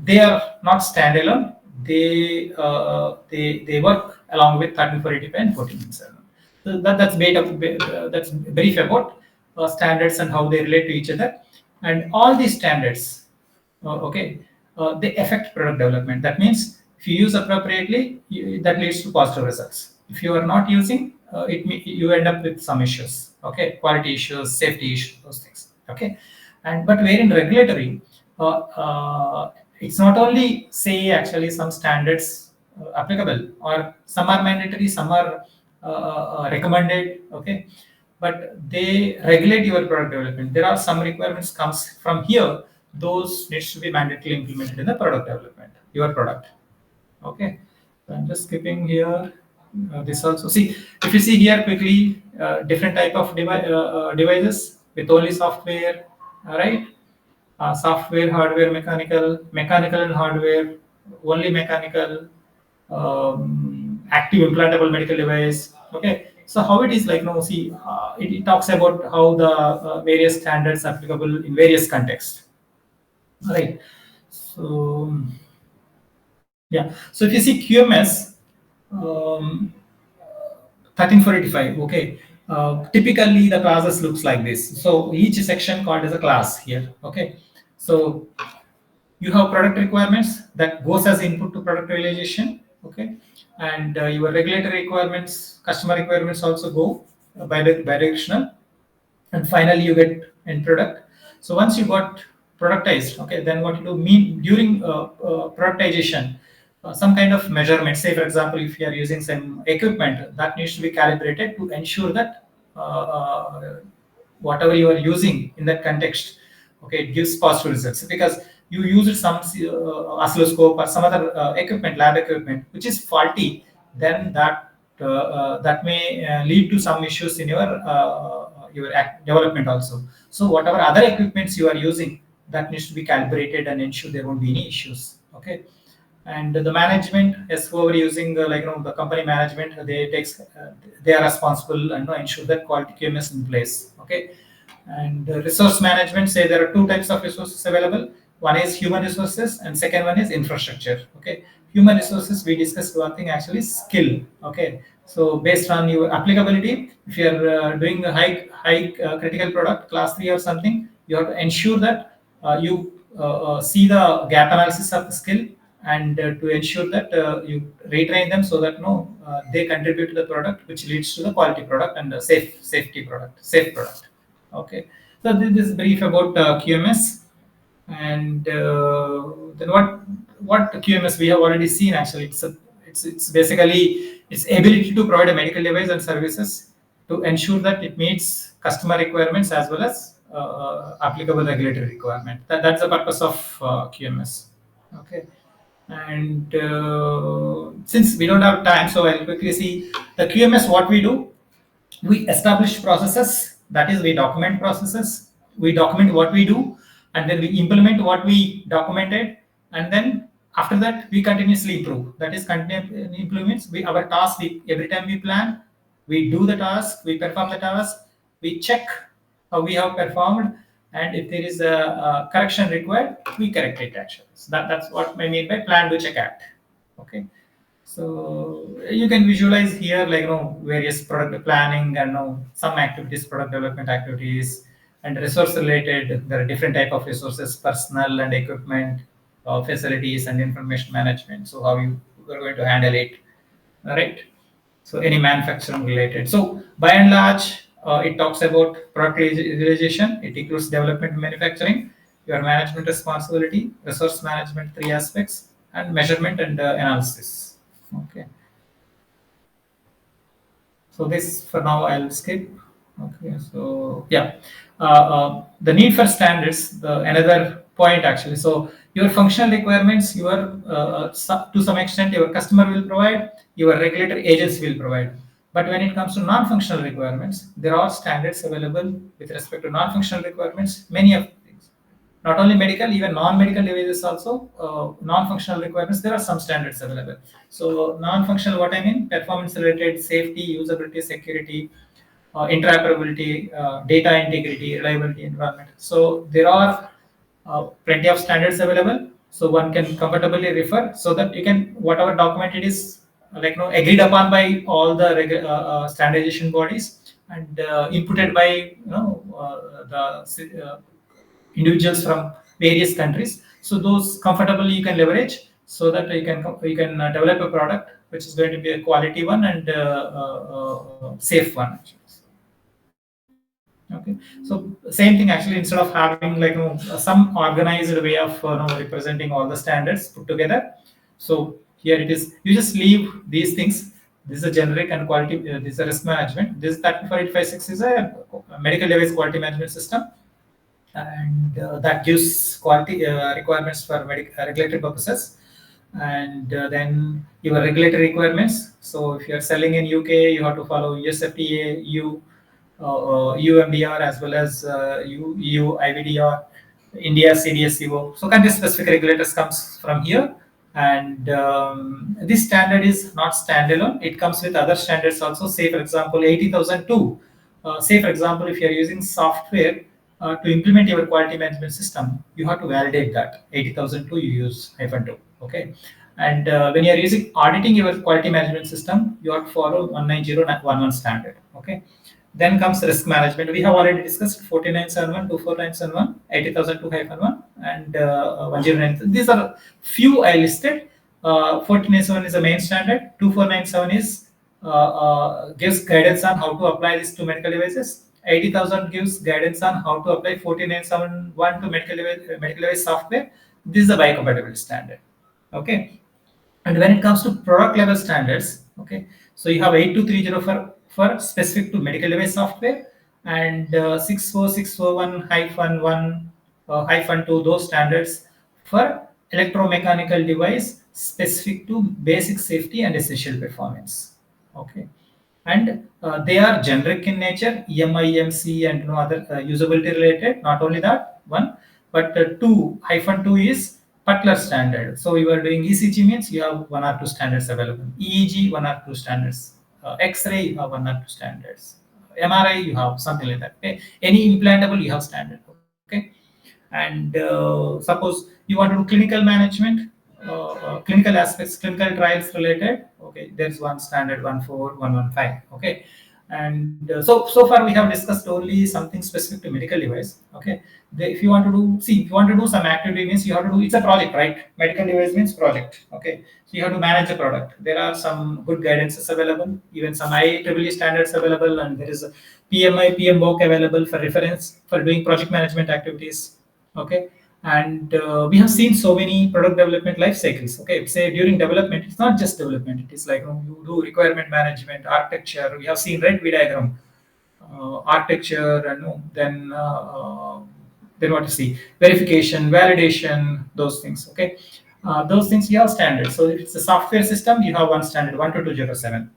they are not standalone. They work along with 13485 and 147. So that's brief about standards and how they relate to each other, and all these standards, okay, they affect product development. That means if you use appropriately, that leads to positive results. If you are not using, you end up with some issues. Okay, quality issues, safety issues, those things. Okay, and but where in regulatory, it's not only say actually some standards applicable, or some are mandatory, some are recommended. Okay, but they regulate your product development. There are some requirements comes from here, those needs to be mandatorily implemented in the product development, your product. Okay, so I'm just skipping here. This also, see, if you see here quickly, different type of devices with only software, right? Software, hardware, mechanical and hardware, only mechanical, active implantable medical device. Okay, So how it is like, see, it talks about how the various standards applicable in various contexts. Right. So yeah. So if you see QMS, 13485, okay. Typically the classes looks like this. So each section called as a class here. Okay. So you have product requirements that goes as input to product realization. Okay. And your regulatory requirements, customer requirements also go bidirectional, and finally you get end product. So once you got productized, okay, then what you do mean during productization, some kind of measurement, say for example if you are using some equipment that needs to be calibrated to ensure that whatever you are using in that context, okay, it gives positive results because you used some oscilloscope or some other equipment, lab equipment, which is faulty. Then that may lead to some issues in your development also. So whatever other equipments you are using, that needs to be calibrated and ensure there won't be any issues. Okay. And the management, as whoever using the company management, they are responsible and ensure that quality QMS in place. Okay. And resource management, say there are two types of resources available. One is human resources and second one is infrastructure. Okay. Human resources, we discussed one thing, actually skill. Okay. So based on your applicability, if you are doing a high critical product class 3 or something, you have to ensure that you see the gap analysis of the skill, and to ensure that you retrain them so that they contribute to the product, which leads to the quality product and safe product. Okay, so this is brief about QMS. And then what QMS we have already seen. Actually, it's basically its ability to provide a medical device and services to ensure that it meets customer requirements as well as applicable regulatory requirement. That's the purpose of QMS. Okay. And since we don't have time, so I'll quickly see the QMS. What we do, we establish processes, that is we document processes, we document what we do, and then we implement what we documented, and then after that we continuously improve. That is continuous improvements. Our task, every time we plan, we do the task, we perform the task, we check how we have performed, and if there is a correction required, we correct it actually. So that's what I mean by plan, do, check, act. Okay. So you can visualize here various product planning and some activities, product development activities, and resource related. There are different type of resources, personnel and equipment, facilities and information management. So how you are going to handle it, all right? So any manufacturing related. So by and large, it talks about product realization. It includes development and manufacturing, your management responsibility, resource management, three aspects, and measurement and analysis. Okay. So this for now I'll skip. Okay. So yeah, the need for standards, the another point actually. So your functional requirements, to some extent your customer will provide, your regulatory agents will provide. But when it comes to non-functional requirements, there are standards available with respect to non-functional requirements. Many of things, not only medical, even non-medical devices also, non-functional requirements, there are some standards available. So non-functional, what I mean, performance related, safety, usability, security, interoperability, data integrity, reliability, environment. So there are plenty of standards available. So one can comfortably refer, so that you can, whatever document it is, agreed upon by all the standardization bodies, and inputted by the individuals from various countries. So those comfortably you can leverage, so that you can develop a product which is going to be a quality one and safe one. Actually. Okay. So same thing actually. Instead of having some organized way of representing all the standards put together. So here it is. You just leave these things. This is a generic and quality. This is a risk management. This 34856 is a medical device quality management system, and that gives quality requirements for regulatory purposes. And then your regulatory requirements. So if you are selling in UK, you have to follow US FDA, UMDR, as well as EU IVDR, India CDSCO. So country specific regulators comes from here. And this standard is not standalone. It comes with other standards also. Say for example 80,002. Say for example if you are using software to implement your quality management system, you have to validate that 80,002 you use -2. Okay. And when you are using auditing your quality management system, you have to follow 19011 standard. Okay. Then comes risk management. We have already discussed 4971, 24971, 80,002-1, and 109. These are few I listed. 4971 is the main standard. 2497 is gives guidance on how to apply this to medical devices. 80,000 gives guidance on how to apply 4971 to medical device software. This is the biocompatibility standard. Okay. And when it comes to product level standards, okay, so you have 8230 for specific to medical device software, and 64641-1 -2, those standards for electromechanical device specific to basic safety and essential performance. Okay. And they are generic in nature, EMI, and no other usability related. Not only that one, but 2-2 is Butler standard. So you are doing ECG means you have one or two standards available. EEG, one or two standards. X-ray, you have one or two standards. MRI, you have something like that. Okay. Any implantable, you have standard. Okay. And suppose you want to do clinical management, clinical aspects, clinical trials related. Okay, there's one standard 14115. Okay. And so far we have discussed only something specific to medical device. Okay. If you want to do, see, if you want to do some activity means you have to do, it's a project, right? Medical device means project. Okay. So you have to manage the product. There are some good guidances available, even some IEEE standards available, and there is a PMI, PMBOK available for reference for doing project management activities. Okay. And we have seen so many product development life cycles. Okay, say during development, it's not just development, it is like, you do requirement management, architecture. We have seen red V diagram, architecture, and then what to see, verification, validation, those things. Okay. Those things you have standards. So if it's a software system, you have one standard 12207.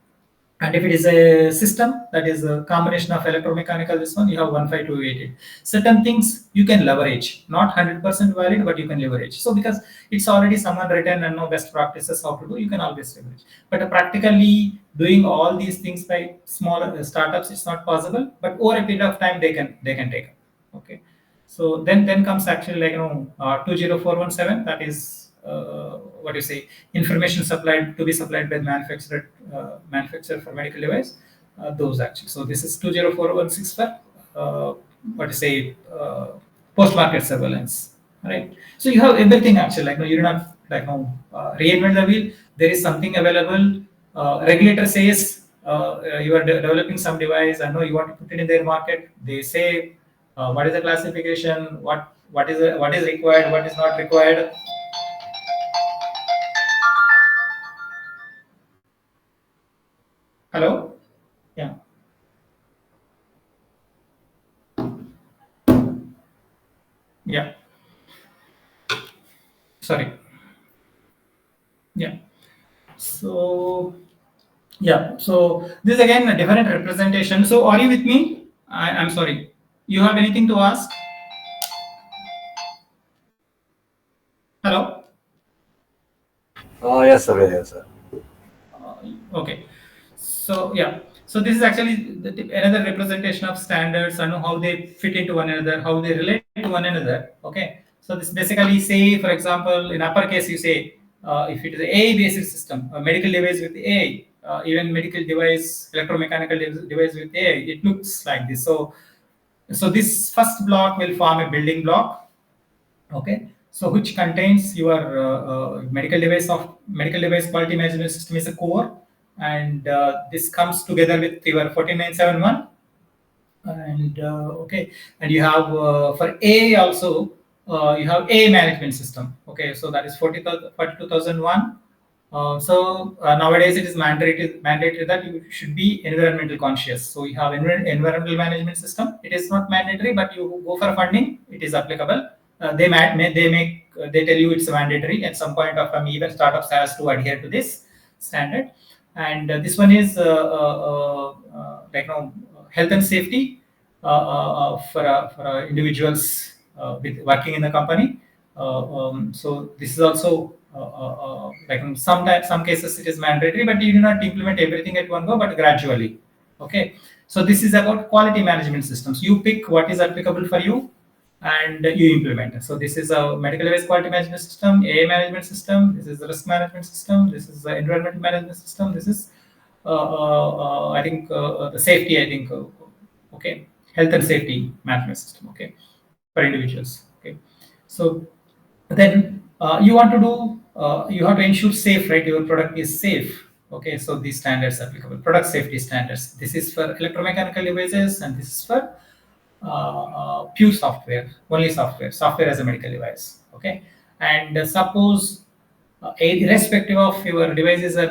And if it is a system, that is a combination of electromechanical, this one, you have 15288. Certain things you can leverage, not 100% valid, but you can leverage. So because it's already someone written and know best practices how to do, you can always leverage. But practically doing all these things by small startups, it's not possible. But over a period of time, they can take it. Okay. So then comes actually like 20417. That is what do you say, information supplied to be supplied by the manufacturer for medical device. Those actually. So this is 20416 for what do you say, post market surveillance. Right. So you have everything actually. Like you do not reinvent the wheel. There is something available. Regulator says you are developing some device. I know you want to put it in their market. They say what is the classification, what is required, what is not required. Hello. Yeah. Yeah. Sorry. Yeah. So yeah. So this is again a different representation. So are you with me? I'm sorry. You have anything to ask? Hello. Yes, sir. Yes, sir. Okay. So yeah. So this is actually another representation of standards and how they fit into one another, how they relate to one another. Okay. So this basically say, for example, in uppercase you say if it is a basis system, a medical device with A, even medical device, electromechanical device with A, it looks like this. So this first block will form a building block. Okay. So which contains your medical device quality management system is a core, and this comes together with your 4971. And okay, and you have for A also you have A management system. Okay, so that is 42,001. Nowadays it is mandatory that you should be environmental conscious. So you have environmental management system. It is not mandatory, but you go for funding, it is applicable. They tell you it's mandatory. At some point of time, even startups has to adhere to this standard. And this one is health and safety for individuals with working in the company. So this is also Like in some cases it is mandatory, but you do not implement everything at one go, but gradually. Okay, so this is about quality management systems. You pick what is applicable for you, and you implement it. So this is a medical device quality management system, AA management system. This is the risk management system. This is the environmental management system. This is I think the safety. I think okay, health and safety management system. Okay, for individuals. Okay, so then you want to do you have to ensure safe, right? Your product is safe. Okay, so these standards applicable, product safety standards. This is for electromechanical devices, and this is for pure software, only software as a medical device. Okay, and suppose irrespective of your device is a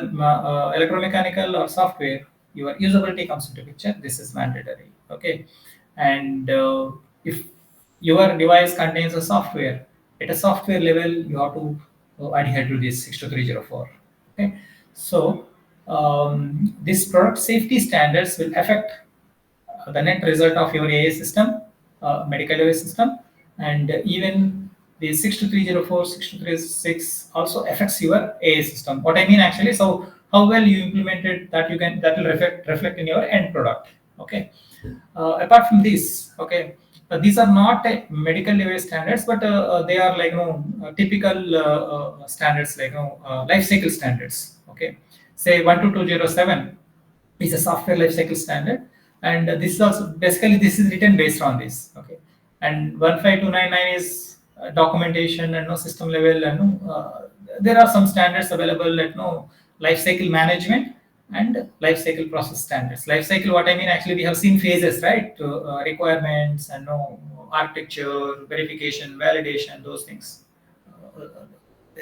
electromechanical or software, your usability comes into picture. This is mandatory. Okay, and if your device contains a software, at a software level you have to adhere to this 62304. Okay, so this product safety standards will affect the net result of your AA system, medical device system, and even the 62304, 6236 also affects your AA system. What I mean actually, so how well you implemented that, you can, that will reflect in your end product. Okay. Apart from this, okay, these are not medical device standards, but they are like typical standards, like life cycle standards. Okay, say 12207 is a software lifecycle standard, and this is also basically this is written based on this. Okay, and 15299 is documentation and no system level, and there are some standards available at no lifecycle management and lifecycle process standards. Lifecycle, what I mean actually, we have seen phases, right? Requirements and no architecture, verification, validation, those things.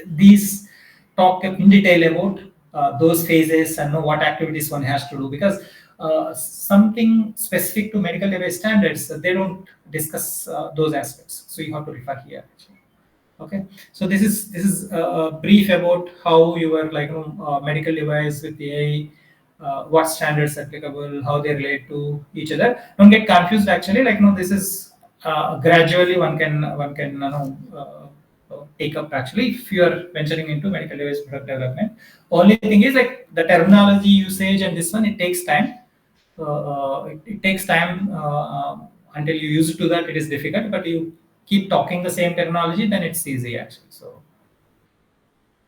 These talk in detail about those phases and know what activities one has to do, because something specific to medical device standards, they don't discuss those aspects, so you have to refer here actually. Okay, so this is a brief about how your medical device with AI, what standards applicable, how they relate to each other. Don't get confused actually, this is gradually one can take up actually if you are venturing into medical device product development. Only thing is like the terminology usage and this one, it takes time. It takes time until you use it to that, it is difficult, but you keep talking the same terminology, then it's easy actually. So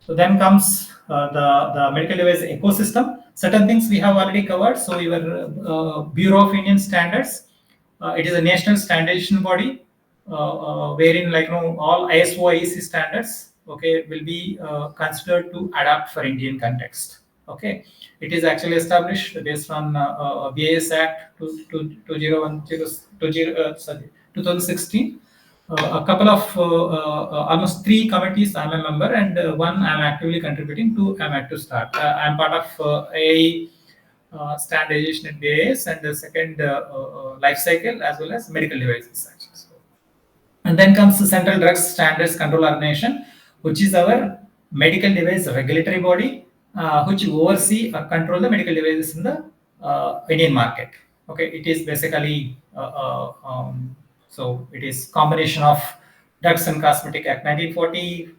then comes the medical device ecosystem. Certain things we have already covered. So your Bureau of Indian Standards, it is a national standardization body wherein all ISO IEC standards, okay, will be considered to adapt for Indian context. Okay, it is actually established based on BIS Act 2016. A couple of almost 3 committees I'm a member, and one I'm actively contributing to. I'm at to start. I'm part of a standardization at BAS, and the second life cycle as well as medical devices. Actually. So, and then comes the Central Drugs Standards Control Organization, which is our medical device regulatory body, which oversee or control the medical devices in the Indian market. Okay, it is basically so it is combination of Drugs and Cosmetic Act 1940,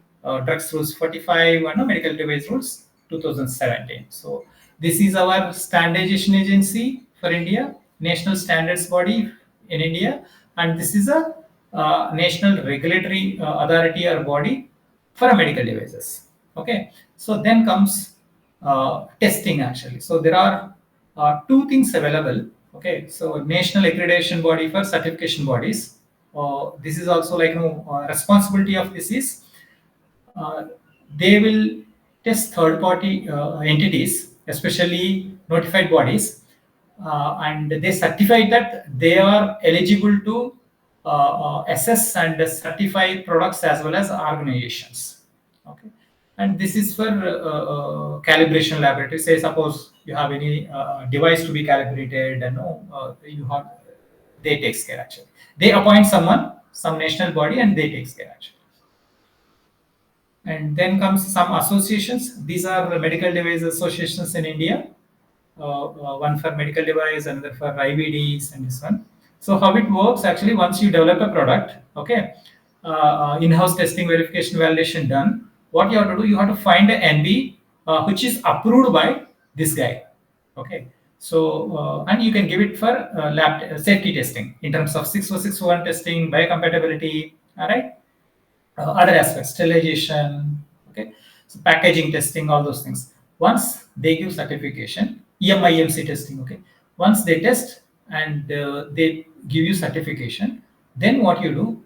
Drugs Rules 45, and Medical Device Rules 2017. So this is our standardization agency for India, national standards body in India, and this is a national regulatory authority or body for medical devices. Okay, so then comes testing actually. So there are two things available. Okay, so national accreditation body for certification bodies. This is also responsibility of this is they will test third party entities, especially notified bodies, and they certify that they are eligible to assess and certify products as well as organizations. Okay, and this is for calibration laboratory. Say suppose you have any device to be calibrated, and you have, they takes care actually. They appoint someone, some national body, and they takes care actually. And then comes some associations. These are the medical device associations in India. One for medical device, another for IVDs, and this one. So how it works actually, once you develop a product, okay, in-house testing, verification, validation done, what you have to do, you have to find an NB which is approved by this guy. Okay, so and you can give it for lab safety testing in terms of 64601 testing, biocompatibility, all right, other aspects, sterilization, okay, so packaging testing, all those things. Once they give certification, EMIMC testing, okay, once they test and they give you certification, then what you do,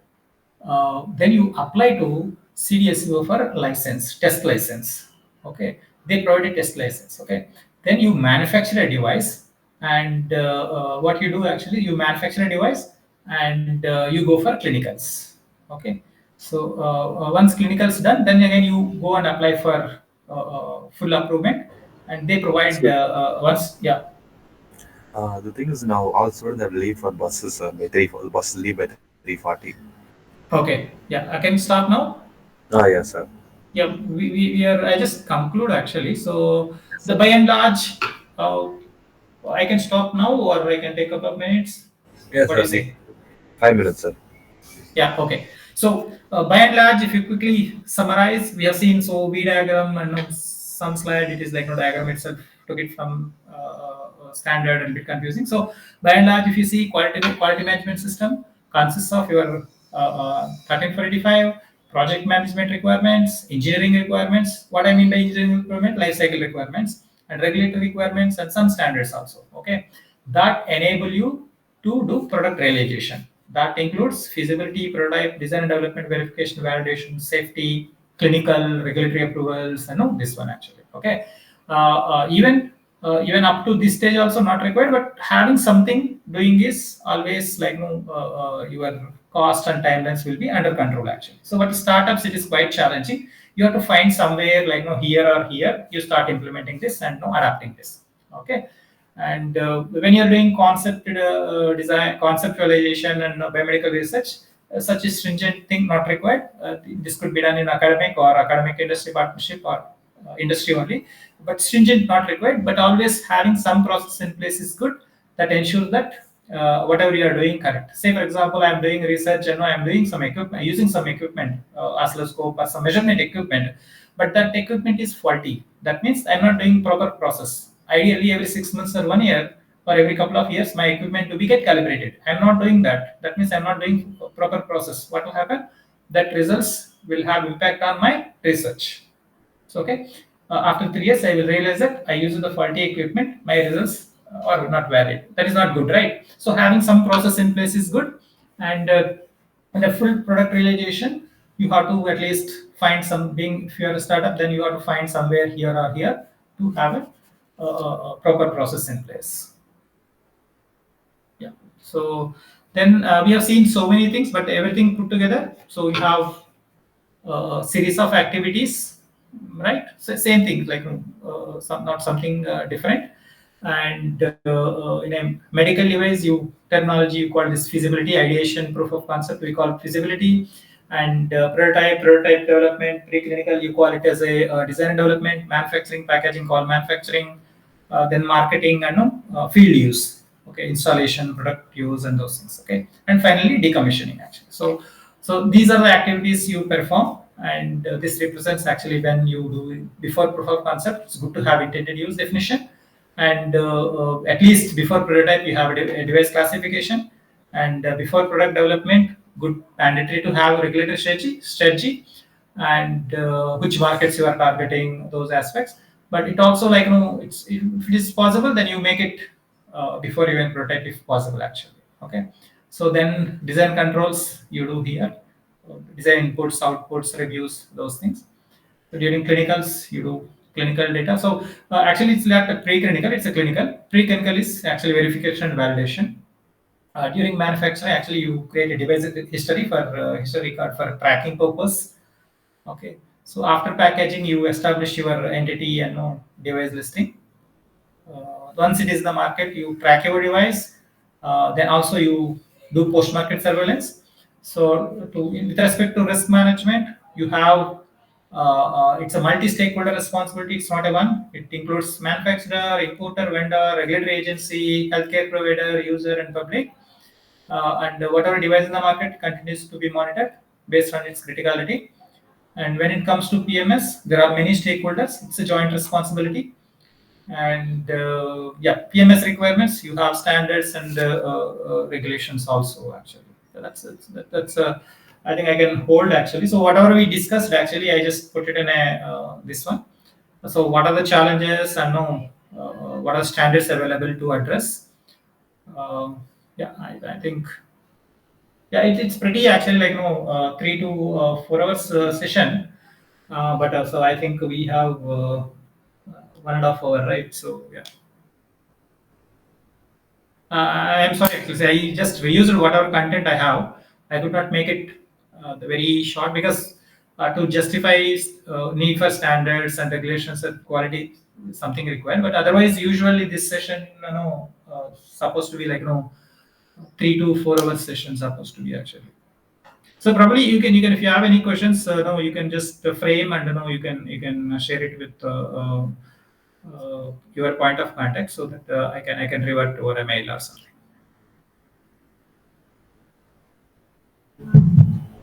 then you apply to CDSCO for license, test license. Okay, they provide a test license. Okay, then you manufacture a device, and what you do actually, you manufacture a device and you go for clinicals. Okay, so once clinicals done, then again you go and apply for full approval, and they provide So, once, yeah. the thing is now all students have leave for buses by 3 buses leave by 3:40. Okay, yeah, I can start now. Ah, yes, sir. Yeah, we are. I just conclude actually. So Yes, the sir. by and large, uh, I can stop now, or I can take a couple of minutes. Yes, What do sir. you say? 5 minutes, sir. Yeah, okay. So by and large, if you quickly summarize, we have seen so V diagram and some slide. It is like no diagram itself took it from standard and a bit confusing. So by and large, if you see quality management system consists of your 13485 project management requirements, engineering requirements. What I mean by engineering requirement, life cycle requirements, and regulatory requirements, and some standards also. Okay, that enable you to do product realization. That includes feasibility, prototype, design and development, verification, validation, safety, clinical, regulatory approvals, and no, this one actually. Okay, even up to this stage also not required, but having something doing is always like your cost and timelines will be under control actually. So, but startups it is quite challenging. You have to find somewhere like here or here you start implementing this and adapting this. Okay, and when you're doing concept design, conceptualization, and biomedical research, such a stringent thing not required. This could be done in academic or academic industry partnership or industry only, but stringent not required. But always having some process in place is good. That ensures that whatever you are doing correct. Say for example, I am doing research and I am doing some equipment, using some equipment, oscilloscope or some measurement equipment, but that equipment is faulty. That means I'm not doing proper process. Ideally, every 6 months or 1 year or every couple of years, my equipment to be get calibrated. I'm not doing that. That means I'm not doing proper process. What will happen? That results will have impact on my research. So okay, after 3 years, I will realize that I used the faulty equipment. My results are not valid. That is not good, right? So having some process in place is good, and the full product realization, you have to at least find some. Being if you are a startup, then you have to find somewhere here or here to have a proper process in place. Yeah. So then we have seen so many things, but everything put together. So we have series of activities, right? So same thing, like not something different. And in a medical device, you terminology you call this feasibility, ideation, proof of concept. We call it feasibility, and prototype development, preclinical. You call it as a design and development, manufacturing, packaging, call manufacturing, then marketing and field use. Okay, installation, product use, and those things. Okay, and finally decommissioning. Actually, so these are the activities you perform, and this represents actually when you do before proof of concept. It's good to have intended use definition, and at least before prototype you have a device classification, and before product development, good mandatory to have regulatory strategy, and which markets you are targeting, those aspects. But it also like it's if it is possible, then you make it before even prototype if possible actually. Okay, so then design controls you do here, design inputs, outputs, reviews, those things. So during clinicals, you do clinical data. So actually, it's not a preclinical; it's a clinical. Preclinical is actually verification and validation. During manufacturing, actually, you create a device history for history card for tracking purpose. Okay. So after packaging, you establish your entity and device listing. Once it is in the market, you track your device. Then also you do post-market surveillance. So with respect to risk management, you have it's a multi-stakeholder responsibility. It's not a one. It includes manufacturer, importer, vendor, regulatory agency, healthcare provider, user, and public. And whatever device in the market continues to be monitored based on its criticality. And when it comes to PMS, there are many stakeholders. It's a joint responsibility. And yeah, PMS requirements, you have standards and regulations also actually. So that's I think I can hold actually. So whatever we discussed actually, I just put it in a this one. So what are the challenges and what are standards available to address? Uh, yeah, I think yeah, it's pretty actually like 3 to 4 hours session. But so I think we have 1.5 hour, right? So yeah. I'm sorry, actually, I just reused whatever content I have. I could not make it very short because to justify need for standards and regulations and quality is something required. But otherwise, usually this session, supposed to be like 3 to 4 hours session supposed to be actually. So probably you can if you have any questions, no, you can just frame and you can share it with your point of contact so that I can revert over a mail or something.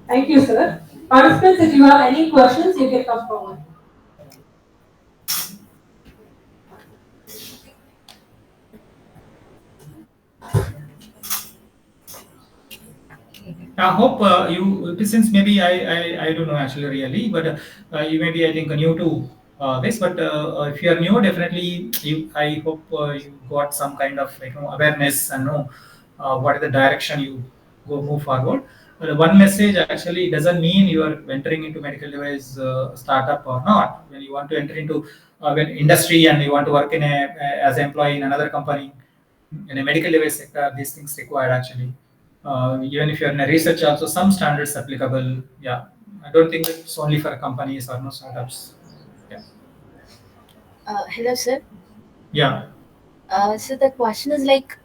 Thank you, sir. Participants, if you have any questions, you can come forward. I hope you since maybe I don't know actually really, but you maybe I think new to this. But if you are new, definitely I hope you got some kind of awareness and know what is the direction you go move forward. One message actually doesn't mean you are entering into medical device startup or not. When you want to enter into when industry and you want to work in as an employee in another company in a medical device sector, these things required actually. Even if you're in a research, also some standards applicable. Yeah, I don't think it's only for companies or no startups. Yeah, Hello, sir. yeah. So the question is like,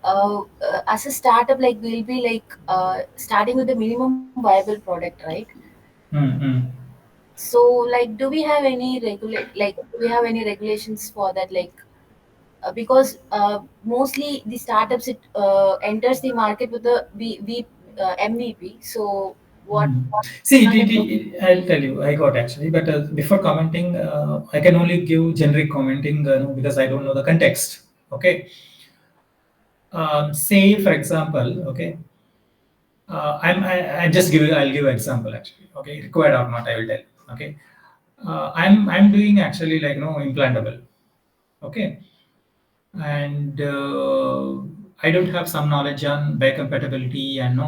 as a startup, like we'll be like starting with the minimum viable product, right? Mm-hmm. So, like, do we have any do we have any regulations for that? Like, because mostly the startups it enters the market with the MVP. So, Mm. what See, are the pro- I'll tell you, I got actually, but before commenting, I can only give generic commenting no, because I don't know the context. Okay. Say, for example, okay, I just I'll give an example actually. Okay, required or not, I will tell. Okay, I'm doing actually like implantable. Okay, and I don't have some knowledge on biocompatibility and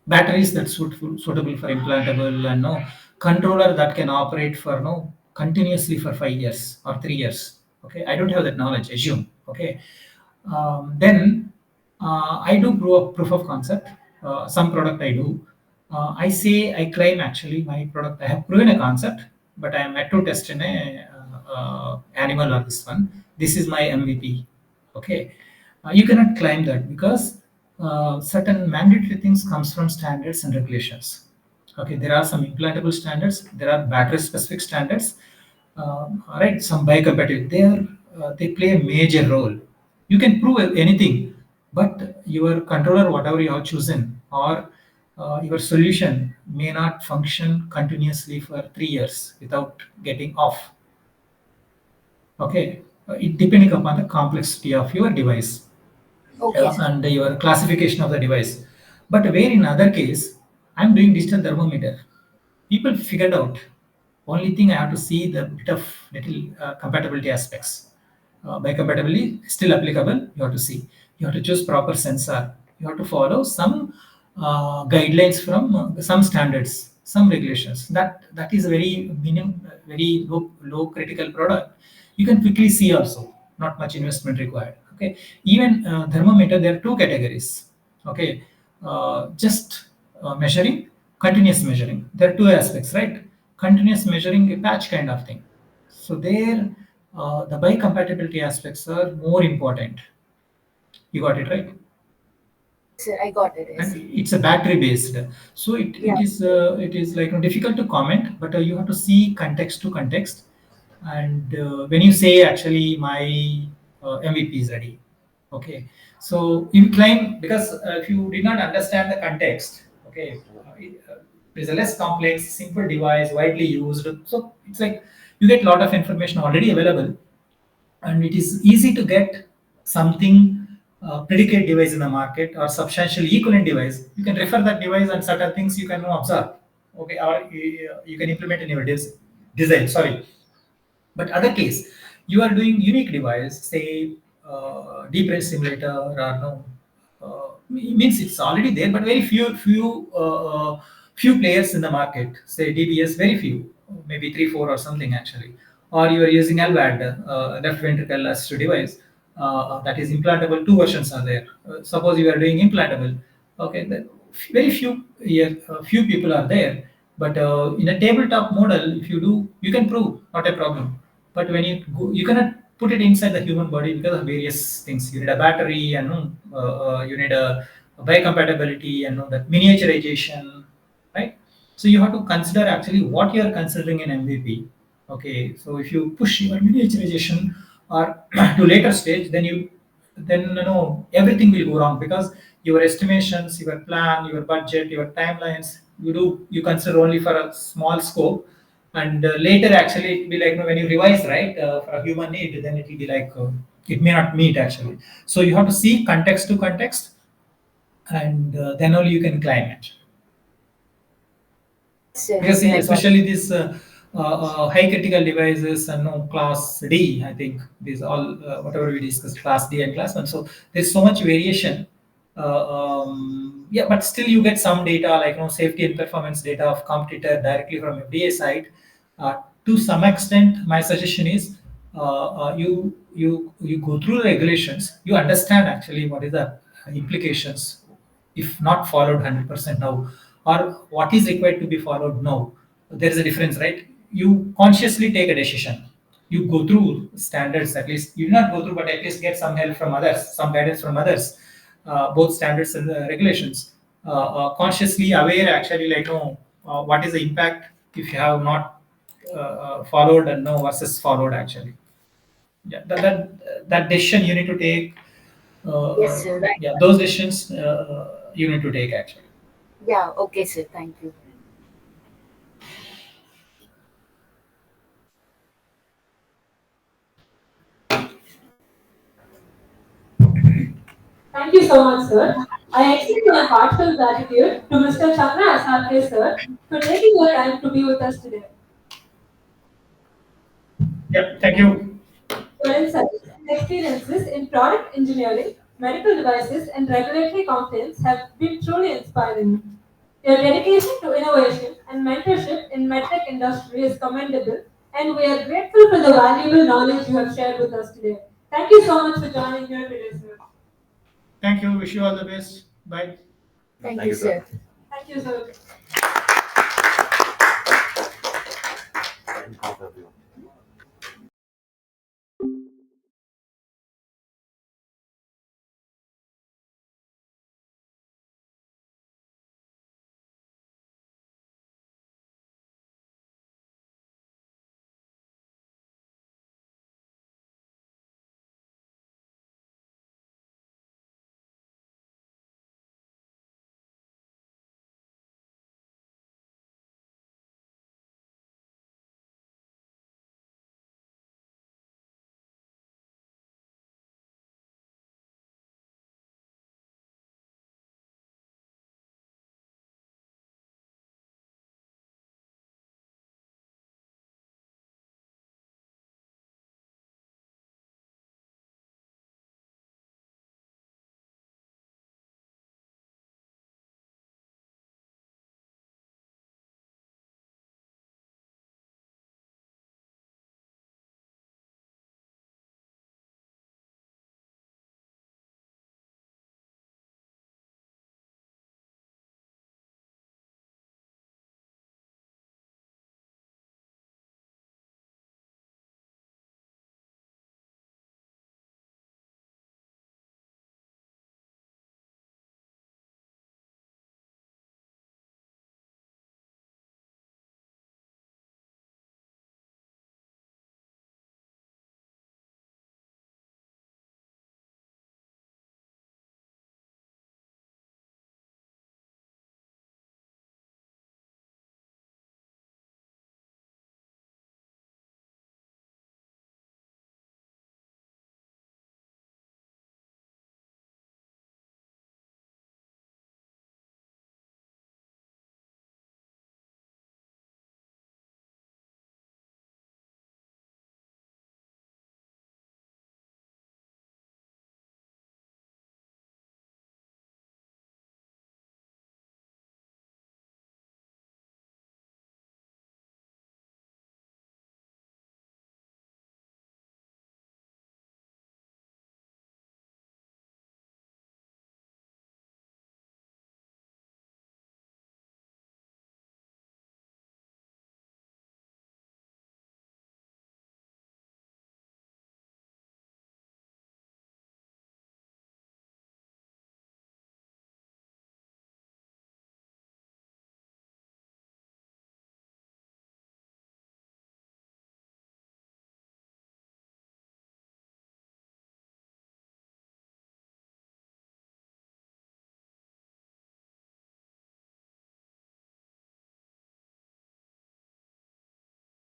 batteries that suitable for implantable and no controller that can operate for no continuously for 5 years or 3 years. Okay, I don't have that knowledge. Assume. Okay, then I do proof of concept. Some product I do. I say I claim actually my product. I have proven a concept, but I am yet to test in a animal or this one. This is my MVP. Okay, you cannot claim that because certain mandatory things comes from standards and regulations. Okay, there are some implantable standards. There are battery specific standards. All right, some biocompatibility. They play a major role. You can prove anything, but your controller, whatever you have chosen, or your solution may not function continuously for 3 years without getting off. Okay, it depending upon the complexity of your device Okay, sir. and your classification of the device. But where in other case, I'm doing digital thermometer. People figured out. Only thing I have to see the bit of little compatibility aspects. By compatibility, still applicable. You have to see. You have to choose proper sensor. You have to follow some guidelines from some standards, some regulations. That is a very minimum, very low critical product. You can quickly see also. Not much investment required. Okay. Even thermometer, there are two categories. Okay. Just measuring, continuous measuring. There are two aspects, right? Continuous measuring a patch kind of thing. So there, the biocompatibility aspects are more important. You got it right, Yes, sir. I got it. and Yes. it's a battery based. So Yeah. it is like difficult to comment, but you have to see context to context. And when you say actually my MVP is ready, okay. So you claim because if you did not understand the context, okay, It is a less complex, simple device, widely used. So it's like you get a lot of information already available, and it is easy to get something predicate device in the market or substantially equivalent device. You can refer that device and certain things you can observe, okay, or you can implement in your design. Sorry, but other case, you are doing unique device, say deep brain simulator or no, means it's already there, but very few players in the market. Say DBS, very few, maybe three, four or something actually. Or you are using LVAD, left ventricle assisted device, that is implantable. Two versions are there. Suppose you are doing implantable, okay, then very few, yeah, few people are there. But in a tabletop model, if you do, you can prove, not a problem. But when you go, you cannot put it inside the human body because of various things. You need a battery, and you need a biocompatibility, and that miniaturization, right? So you have to consider actually what you are considering in MVP. Okay, so if you push your miniaturization or to later stage, then everything will go wrong because your estimations, your plan, your budget, your timelines, you consider only for a small scope, and later actually it will be like, when you revise, right, for a human need, then it will be like it may not meet actually. So you have to see context to context, and then only you can climb it. Yes, Because see, sir, I got especially these high critical devices and no class D, I think these all whatever we discussed, class D and class 1. So there's so much variation. Yeah, but still you get some data like safety and performance data of competitor directly from FDA side. To some extent, my suggestion is you go through the regulations, you understand actually what is the implications if not followed 100% now, or what is required to be followed now. There is a difference, right? You consciously take a decision, you go through standards, at least you do not go through, but at least get some help from others, some guidance from others, both standards and regulations, consciously aware actually like what is the impact if you have not followed and no versus followed actually. Yeah, that decision you need to take. Yes, sir. Yeah, those decisions you need to take actually. Yeah, okay, sir. Thank you. Thank you so much, sir. I extend my heartfelt gratitude to Mr. Chandra Asarke, sir, for taking your time to be with us today. Yeah, thank you. Your insights and experiences in product engineering, medical devices, and regulatory compliance have been truly inspiring. Your dedication to innovation and mentorship in medtech industry is commendable, and we are grateful for the valuable knowledge you have shared with us today. Thank you so much for joining here today, sir. Thank you. Wish you all the best. Bye. Thank Thank you, you, sir. sir. Thank you, sir.